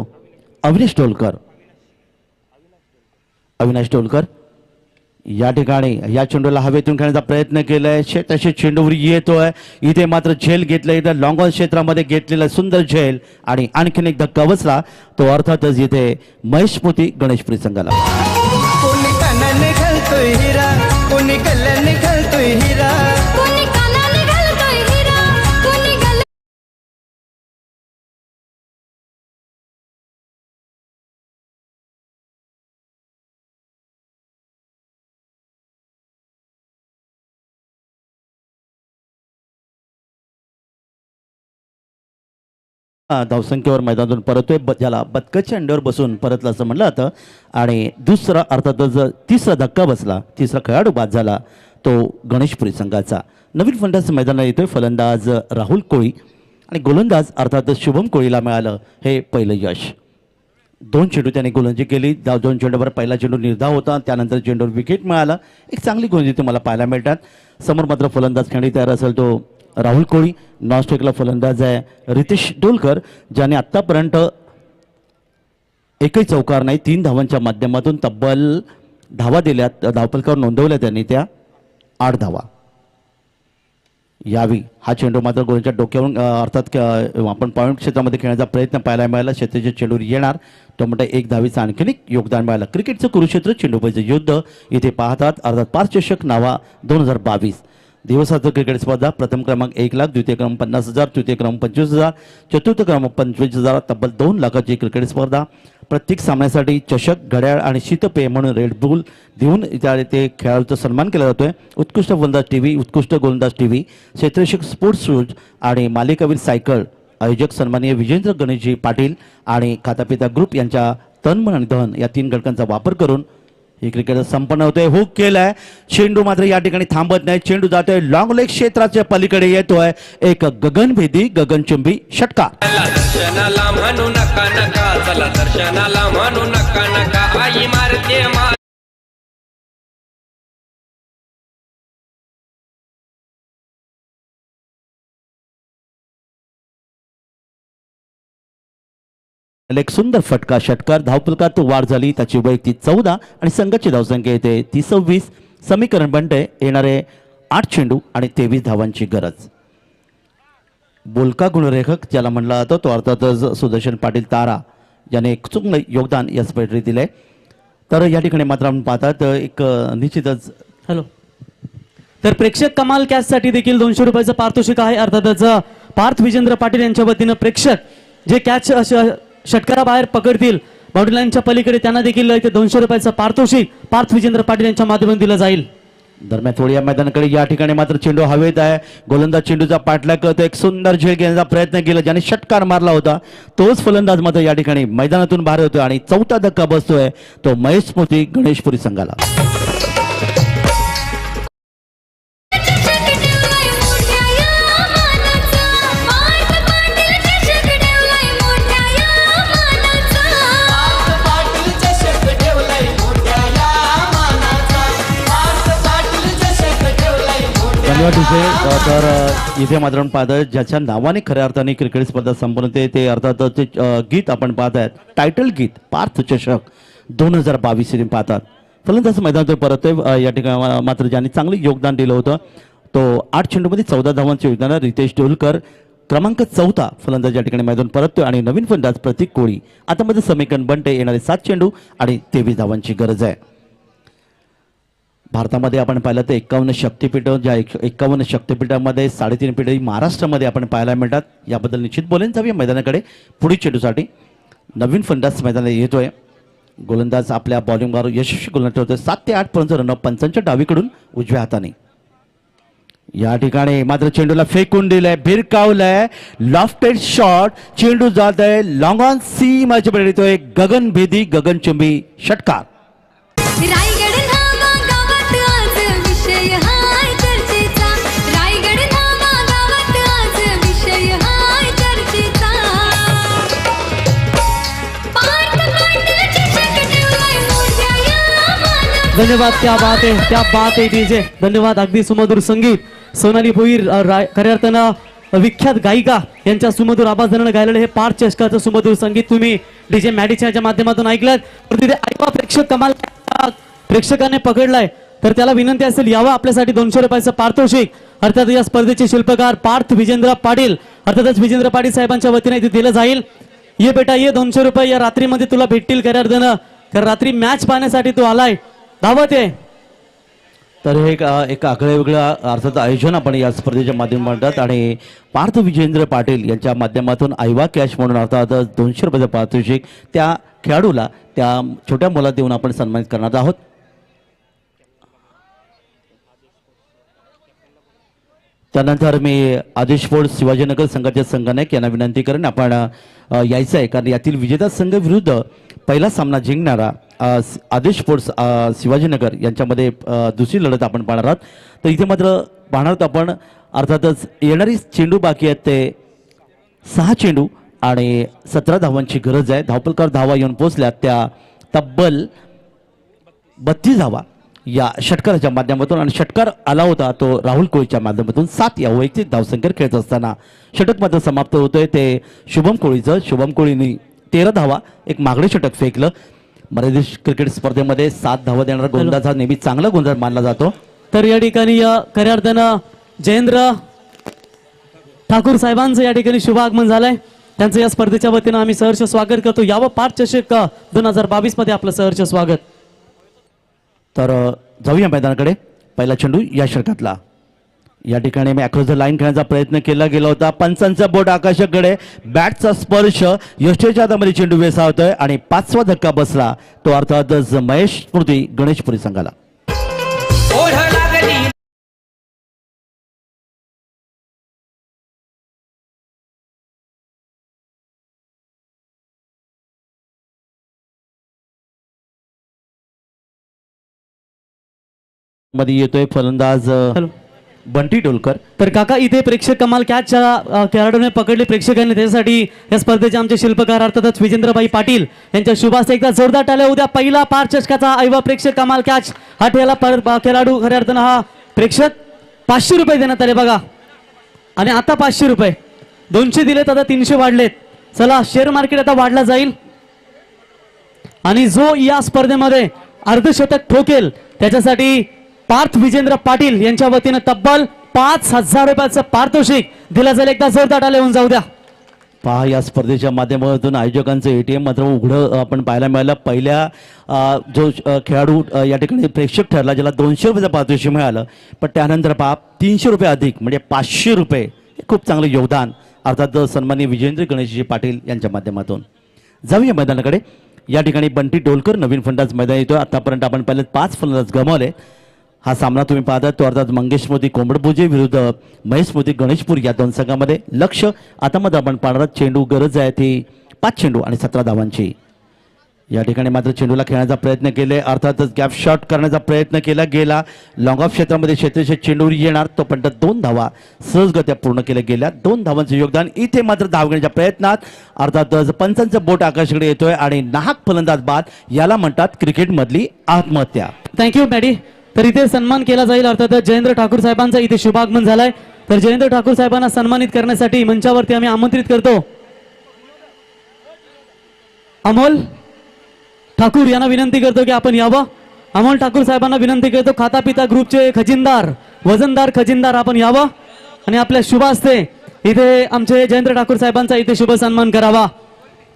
अविनाश टोलकर. या ठिकाणी या चेंडूला हवेतून खेळण्याचा प्रयत्न केलाय. तसे चेंडूवर येतोय. इथे मात्र झेल घेतलं. इथं लॉंग ऑन क्षेत्रामध्ये घेतलेला सुंदर झेल आणि आणखीन एक धक्का बसला तो अर्थातच इथे महेश स्मृती गणेशपुरी संघाला. कोणी कानाने घालतोय हिरा, कोणी गल्ल्याने घालतोय हिरा. कोणी कानाने घालतोय हिरा, कोणी गल्ल्याने धावसंख्येवर मैदानातून परतोय. ज्याला बदकाच्या अंड्यावर बसून परतला असं म्हटलं जातं. आणि दुसरा अर्थातच 3रा धक्का बसला. 3रा खेळाडू बाद झाला तो गणेशपुरी संघाचा. नवीन फलंदाज मैदानात येतोय फलंदाज राहुल कोळी आणि गोलंदाज अर्थातच शुभम कोळीला मिळालं हे पहिलं यश. 2 चेंडू त्याने गोलंदाजी केली. 2 चेंडूवर पहिला चेंडू निर्धाव होता. त्यानंतर चेंडूवर विकेट मिळाला. एक चांगली गोलंदाजी तुम्हाला पाहायला मिळतात. समोर मात्र फलंदाज खेळणी तयार असेल तो राहुल कोळी. नॉनस्ट्राईकला फलंदाज आहे रितेश डोलकर, ज्याने आत्तापर्यंत एकही चौकार नाही, 3 धावांच्या माध्यमातून तब्बल धावा दिल्यात, धावफलकावर नोंदवल्या त्यांनी त्या 8 धावा यावी. हा चेंडू मात्र गोलच्या डोक्यावरून अर्थात आपण पॉईंट क्षेत्रामध्ये खेळण्याचा प्रयत्न पाहायला मिळाला. क्षेत्राच्या चेंडूवर येणार तो म्हणजे 1 धावीचं आणखीन एक योगदान मिळालं. क्रिकेटचं कुरुक्षेत्र चेंडूबाईचं युद्ध इथे पाहतात. अर्थात पारचषक नावा 2022 दिवसाचं क्रिकेट स्पर्धा. प्रथम क्रमांक 1 लाख, द्वितीय क्रमांक 50,000, तृतीय क्रमांक 25,000, चतुर्थ क्रमांक 25,000, तब्बल 2 लाखाची क्रिकेट स्पर्धा. प्रत्येक सामन्यासाठी चषक, घड्याळ आणि शीतपेय म्हणून रेड बुल देऊन ते खेळाडूचा सन्मान केला जातोय. उत्कृष्ट गोलंदाज टीव्ही, उत्कृष्ट गोलंदाज टीव्ही, क्षेत्ररक्षक स्पोर्ट्स शूज आणि मालिकावीर सायकल. आयोजक सन्माननीय विजेंद्र गणेशजी पाटील आणि खातापिता ग्रुप यांच्या तन मन आणि धन या 3 घटकांचा वापर करून हे क्रिकेट संपन्न होतोय. हुक केलाय, चेंडू मात्र या ठिकाणी थांबत नाही. चेंडू जातोय लॉंग लेग क्षेत्राच्या पलीकडे येतोय. एक गगनभेदी गगनचुंबी षटकार. दर्शनाला म्हणू नका नका, चला दर्शनाला म्हणू नका नका, आई मारते एक सुंदर फटका षटकार. धावफलकात वाढ झाली, त्याची वैयक्तिक 14 आणि संघाची धावसंख्या येते ती 26. समीकरण बनते येणारे 8 चेंडू आणि 23 धावांची गरज. बोलका गुणरेखक ज्याला म्हणला जातो तो अर्थातच सुदर्शन पाटील तारा ज्याने एक चांगलं योगदान या स्पर्धेत दिलंय. तर या ठिकाणी मात्र आपण पाहतात एक निश्चितच हॅलो. तर प्रेक्षक कमाल कॅचसाठी देखील 200 रुपयाचं पारितोषिक आहे. अर्थातच पार्थ विजेंद्र पाटील यांच्या वतीनं प्रेक्षक जे कॅच षटकाराबाहेर पकडतील बाउंड्री लाईनच्या पलीकडे त्यांना देखील इथे 200 रुपयाचं पारितोषिक पार्थ विजेंद्र पाटील यांच्या माध्यमातून दिलं जाईल. दरम्यान थोडी या मैदानाकडे या ठिकाणी मात्र चेंडू हवेत आहे. गोलंदाज चेंडूचा पाठलाग करतो. एक सुंदर झेल घेण्याचा प्रयत्न केला, ज्याने षटकार मारला होता तोच फलंदाज मात्र या ठिकाणी मैदानातून बाहेर होतोय आणि 4था धक्का बसतोय तो महेश स्मृती गणेशपुरी संघाला. तर इथे मात्र आपण पाहतोय ज्याच्या नावाने खऱ्या अर्थाने क्रिकेट स्पर्धा संपन्न होते ते अर्थात गीत आपण पाहतायत. टायटल गीत पार्थ चषक 2022 इथे पाहतात. फलंदाज मैदानात परतोय. या ठिकाणी मात्र ज्यांनी चांगले योगदान दिलं होतं तो 8 चेंडूमध्ये 14 धावांचे योगदान रितेश डोलकर क्रमांक 4 फलंदाज या ठिकाणी मैदान परततोय आणि नवीन फलंदाज प्रतीक कोळी. आता मध्ये समीकरण बनते येणारे 7 चेंडू आणि 23 धावांची गरज आहे. भारतामध्ये आपण पाहिलं तर 51 शक्तिपीठ, ज्या 51 शक्तिपीठामध्ये 3.5 पीठ महाराष्ट्रामध्ये आपण पाहायला मिळतात. याबद्दल निश्चित बोलून जाऊया मैदानाकडे. पुढील चेंडूसाठी नवीन फलंदाज मैदानात येतोय. गोलंदाज आपल्या बॉलिंगवर यशस्वी गोलंदाज ठेवतोय. 7 ते 8 पर्यंत रन पंचांच्या डावीकडून उजव्या हाताने. या ठिकाणी मात्र चेंडूला फेकून दिलंय, भिरकावलंय, लॉफ्टेड शॉट. चेंडू जात आहे लॉंग ऑन सी मॅच येतोय गगनभेदी गगनचुंबी षटकार. रायगड नावा गावात आज विषय हाय चर्चेचा, रायगड नावा गावात आज विषय हाय चर्चेचा, पार्थ पाटील चषक ठेवलाय मोठ्या या मानाचा. धन्यवाद. क्या बात आहे डीजे. धन्यवाद. अगदी सुमधुर संगीत सोनाली भोईर खऱ्या अर्थानं विख्यात गायिका यांच्या सुमधुर आवाजानं गायलेलं हे पार्थ चषकाचं सुमधुर संगीत तुम्ही डीजे मॅडिच्या माध्यमातून ऐकलं. तर तिथे ऐका प्रेक्षक कमाल प्रेक्षकाने पकडलाय तर त्याला विनंती असेल यावं आपल्यासाठी 200 रुपयाचं पारितोषिक. अर्थात या स्पर्धेचे शिल्पकार पार्थ विजेंद्र पाटील अर्थातच विजेंद्र पाटील साहेबांच्या वतीने इथे दिलं जाईल. ये बेटा ये 200 रुपये या रात्रीमध्ये तुला भेटतील खऱ्या अर्थानं, कारण रात्री मॅच पाहण्यासाठी तू आलाय. धावत आहे. तर हे एक आगळं वेगळं अर्थात आयोजन आपण या स्पर्धेच्या माध्यमात आणि पार्थ विजेंद्र पाटील यांच्या माध्यमातून आयवा कॅश म्हणून अर्थात 200 रुपयाचं पारितोषिक त्या खेळाडूला त्या छोट्या मुलाला देऊन आपण सन्मानित करणार आहोत. त्यानंतर मी आदेश स्पोर्ट्स शिवाजीनगर संघाचे संघनायक यांना विनंती करेन आपण यायचं आहे, कारण यातील विजेता संघ विरुद्ध पहिला सामना जिंकणारा आदेश स्पोर्ट्स शिवाजीनगर यांच्यामध्ये दुसरी लढत आपण पाहणार आहोत. तर इथे मात्र पाहणार आहोत आपण अर्थातच येणारी चेंडू बाकी आहेत ते 6 चेंडू आणि 17 धावांची गरज आहे. धावपलकार धावा येऊन पोहोचल्या त्या तब्बल 32 धावा या षटकाराच्या माध्यमातून आणि षटकार आला होता तो राहुल कोळीच्या माध्यमातून 7 या वैयक्तिक धावसंख्येवर खेळत असताना षटक मात्र समाप्त होतोय ते शुभम कोळीचं. शुभम कोळीने 13 धावा, एक मागणी षटक फेकलं. मर्यादित क्रिकेट स्पर्धेमध्ये 7 धावा देणारा गोलंदाज हा नेहमी चांगला गोलंदाज मानला जातो. तर या ठिकाणी खऱ्या अर्थानं जयेंद्र ठाकूर साहेबांचं या ठिकाणी शुभ आगमन झालंय. त्यांचं या स्पर्धेच्या वतीनं आम्ही सहर्ष स्वागत करतो. यावं पाच चषक 2022 मध्ये आपलं सहर्ष स्वागत. तर जाऊया मैदानाकडे. पहिला चेंडू या षटकातला. या ठिकाणी मी अक्रॉस द लाईन खेळण्याचा प्रयत्न केला गेला होता. पंचांचा बोट आकाशाकडे, बॅटचा स्पर्श, यष्टीच्या हातामध्ये चेंडू वेसावतोय आणि 5वा धक्का बसला तो अर्थातच महेश स्मृती गणेशपुरी संघाला. ओढ लागली मध्ये येतोय फलंदाज बंटी डोलकर. तर काका इथे प्रेक्षक कमाल कॅचच्या खेळाडूने पकडली प्रेक्षकांनी. त्यासाठी या स्पर्धेचे आमचे शिल्पकार अर्थातच विजेंद्रभाई पाटील यांच्या शुभास्ते एकदा जोरदार टाळ्या. उद्या पहिला पाच चषकाचा ऐवा प्रेक्षक कमाल कॅच हा ठेला खेळाडू खऱ्या अर्थानं हा प्रेक्षक 500 रुपये देण्यात आले बघा. आणि आता 500 रुपये 200 दिलेत, आता 300 वाढलेत. चला शेअर मार्केट आता वाढला जाईल आणि जो या स्पर्धेमध्ये अर्धशतक ठोकेल त्याच्यासाठी पार्थ विजेंद्र पाटील यांच्या वतीनं तब्बल 5,000 रुपयाचं पारितोषिक दिलं जाईल. एकदा जोरदार टाळ्या होऊन जाऊ द्या. पहा या स्पर्धेच्या माध्यमातून आयोजकांचं एटीएम मात्र उघडं आपण पाहायला मिळालं. पहिल्या जो खेळाडू या ठिकाणी प्रेक्षक ठरला ज्याला 200 रुपयाचं पारितोषिक मिळालं, पण त्यानंतर पहा 300 रुपये अधिक म्हणजे 500 रुपये हे खूप चांगलं योगदान अर्थात सन्माननीय विजेंद्र गणेशजी पाटील यांच्या माध्यमातून. जाऊया मैदानाकडे. या ठिकाणी बंटी डोलकर नवीन फलंदाज मैदान येतो. आतापर्यंत आपण पहिले 5 फलंदाज गमावले. हा सामना तुम्ही पाहता तो अर्थात मंगेश स्मृती कोंबडभुजे विरुद्ध महेश स्मृती गणेशपूर या दोन संघामध्ये. लक्ष आता मध्ये आपण पाहणार चेंडू गरज आहे ती 5 चेंडू आणि 17 धावांची. या ठिकाणी मात्र चेंडूला खेळण्याचा प्रयत्न केले, अर्थातच गॅप शॉट करण्याचा प्रयत्न केला गेला. लॉंग ऑफ क्षेत्रामध्ये क्षेत्राच्या चेंडूवर येणार तोपर्यंत 2 धावा सहजगत्या पूर्ण केल्या गेल्या. 2 धावांचं योगदान. इथे मात्र धाव घेण्याच्या प्रयत्नात अर्थातच पंचांचं बोट आकाशाकडे येतोय आणि नाहक फलंदाज बाद. याला म्हणतात क्रिकेटमधली आत्महत्या. Thank you Maddy. तर इथे सन्मान केला जाईल अर्थातच जयेंद्र ठाकूर साहेबांचा इथे शुभागमन झालाय. तर जयेंद्र ठाकूर साहेबांना सन्मानित करण्यासाठी मंचावरती आम्ही आमंत्रित करतो अमोल ठाकूर यांना विनंती करतो की आपण यावं. अमोल ठाकूर साहेबांना विनंती करतो, खाता पिता ग्रुपचे खजिनदार वजनदार खजिनदार आपण यावं आणि आपल्या शुभ हस्ते इथे आमचे जयेंद्र ठाकूर साहेबांचा इथे शुभ सन्मान करावा.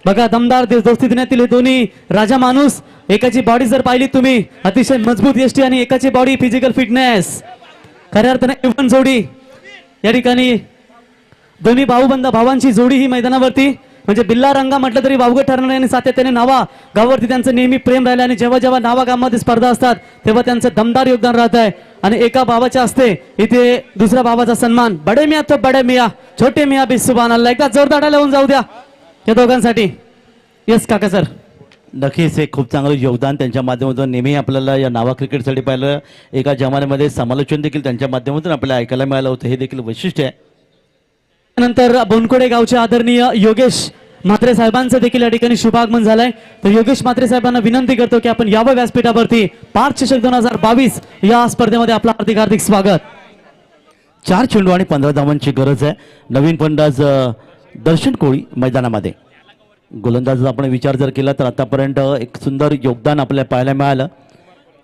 बघा दमदार दोस्ती दिनातील हे दोन्ही राजा माणूस. एकाची बॉडी जर पाहिली तुम्ही अतिशय मजबूत यष्टी आणि एकाची बॉडी फिजिकल फिटनेस खऱ्या अर्थाने इव्हन जोडी. या ठिकाणी दोन्ही भावांची जोडी ही मैदानावरती म्हणजे बिल्ला रंगा म्हटलं तरी वावगं ठरणार आणि सातत्याने नावा गावावरती त्यांचं नेहमी प्रेम राहिलं आणि जेव्हा जेव्हा नावा गावामध्ये स्पर्धा असतात तेव्हा त्यांचं दमदार योगदान राहत आहे. आणि एका भावाच्या हस्ते इथे दुसऱ्या भावाचा सन्मान. बडे मिया तो बडे मिया छोटे मिया बी सुभान अल्लाह. एकदा जोरदार लावून जाऊ द्या या दोघांसाठी. यस काका सर. नक्कीच एक खूप चांगलं योगदान त्यांच्या माध्यमातून नेहमी आपल्याला या नावा क्रिकेटसाठी पाहिलं. एका जमान्यामध्ये समालोचन देखील त्यांच्या माध्यमातून आपल्याला ऐकायला मिळालं होतं, हे देखील वैशिष्ट्य आहे. नंतर बोनकोडे गावचे आदरणीय योगेश म्हात्रे साहेबांचं देखील या ठिकाणी शुभागमन झालंय. तर योगेश म्हात्रे साहेबांना विनंती करतो की आपण यावं व्यासपीठावरती. पार्थ चषक 2022 या स्पर्धेमध्ये आपलं हार्दिक हार्दिक स्वागत. 4 चेंडू आणि 15 धावांची गरज आहे. नवीन फलंदाज दर्शन कोळी मैदानामध्ये. गोलंदाज आपण विचार जर केला तर आतापर्यंत एक सुंदर योगदान आपल्याला पाहायला मिळालं.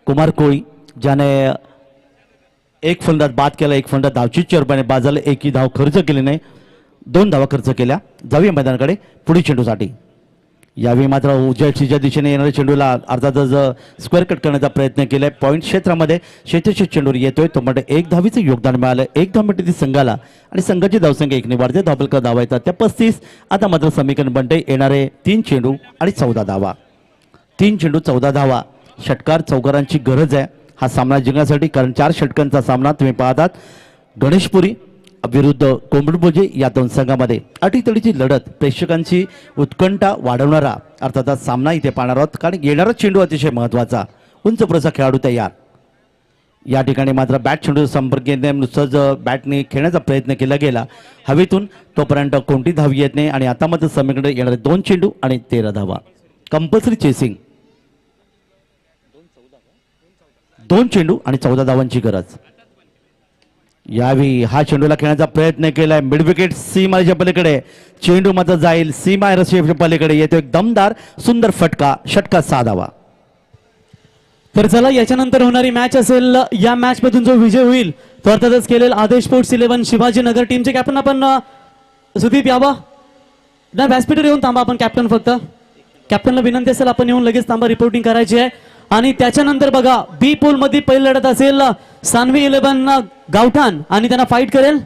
कुमार कोळी ज्याने एक फलंदाज बाद केला, एक फलंदाज धावचीच्या रुपयाने बाद झाला, एकही धाव खर्च केली नाही, 2 धावा खर्च केल्या. जाऊया मैदानाकडे पुढील चेंडूसाठी. यावेळी मात्र उजव्या दिशेने येणाऱ्या चेंडूला अर्थातच स्क्वेअर कट करण्याचा प्रयत्न केलाय. पॉईंट क्षेत्रामध्ये क्षेत्रच्या चेंडूवर येतोय तो म्हणजे 1 धावीचं योगदान मिळालं. 1 धाव मिळते ती संघाला आणि संघाची धावसंख्या 1 ने वाढते. धावफलक धावा येतात त्या 35. आता मात्र समीकरण बनते येणारे 3 चेंडू आणि 14 धावा. 3 चेंडू 14 धावा. षटकार चौकारांची गरज आहे हा सामना जिंकण्यासाठी, कारण 4 षटकांचा सामना तुम्ही पाहतात. गणेशपुरी विरुद्ध कोंबडभुजे या 2 संघामध्ये अटीतडीची लढत. प्रेक्षकांची उत्कंठा वाढवणारा अर्थात सामना इथे पाहणार आहोत, कारण येणारा चेंडू अतिशय महत्त्वाचा. उंच पुरेसा खेळाडू तयार. या ठिकाणी मात्र बॅट चेंडू संपर्क येत नाही. नुसतंच बॅटने खेळण्याचा प्रयत्न केला गेला हवेतून, तोपर्यंत कोणती धाव येत नाही. आणि आता मात्र समीकडे येणारे 2 चेंडू आणि 13 धावा. Compulsory chasing. 2 चेंडू आणि 14 धावांची गरज. यावेळी हा चेंडूला खेळण्याचा प्रयत्न केलाय. मिड विकेट सीमाच्या पलीकडे चेंडू मात्र जाईल सीमा रस्त्याच्या पलीकडे. येतो एक दमदार सुंदर फटका, षटका 6 धावा. तर चला याच्यानंतर होणारी मॅच असेल. या मॅच मधून जो विजय होईल तो अर्थातच केलेल आदेश स्पोर्ट्स 11 शिवाजीनगर टीमचे कॅप्टन आपण सुदीप यावा ना, व्यासपीठावर येऊन थांबा आपण. कॅप्टन फक्त कॅप्टनला विनंती असेल आपण येऊन लगेच थांबा, रिपोर्टिंग करायची आहे. आणि त्याच्यानंतर बघा बी पूल मध्ये पहिली लढत असेल सानवी 11 गावठाण आणि त्यांना फाईट करेल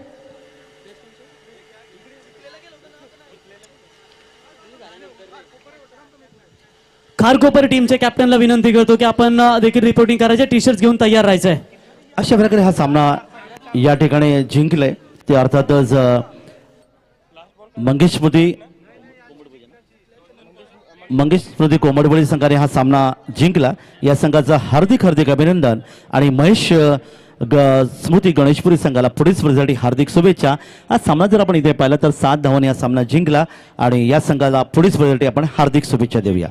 खारकोपर टीमच्या कॅप्टनला विनंती करतो की आपण देखील रिपोर्टिंग करायचे, टी शर्ट घेऊन तयार राहायचंय. अशा प्रकारे हा सामना या ठिकाणी जिंकलाय ते अर्थातच मंगेश स्मृती कोमडबळी संघाने हा सामना जिंकला. या संघाचं हार्दिक हार्दिक अभिनंदन आणि महेश स्मृती गणेशपुरी संघाला पुढील स्पर्धेसाठी हार्दिक शुभेच्छा. हा सामना जर आपण इथे पाहिला तर 7 धावांनी हा सामना जिंकला आणि या संघाला पुढील स्पर्धेसाठी आपण हार्दिक शुभेच्छा देऊया.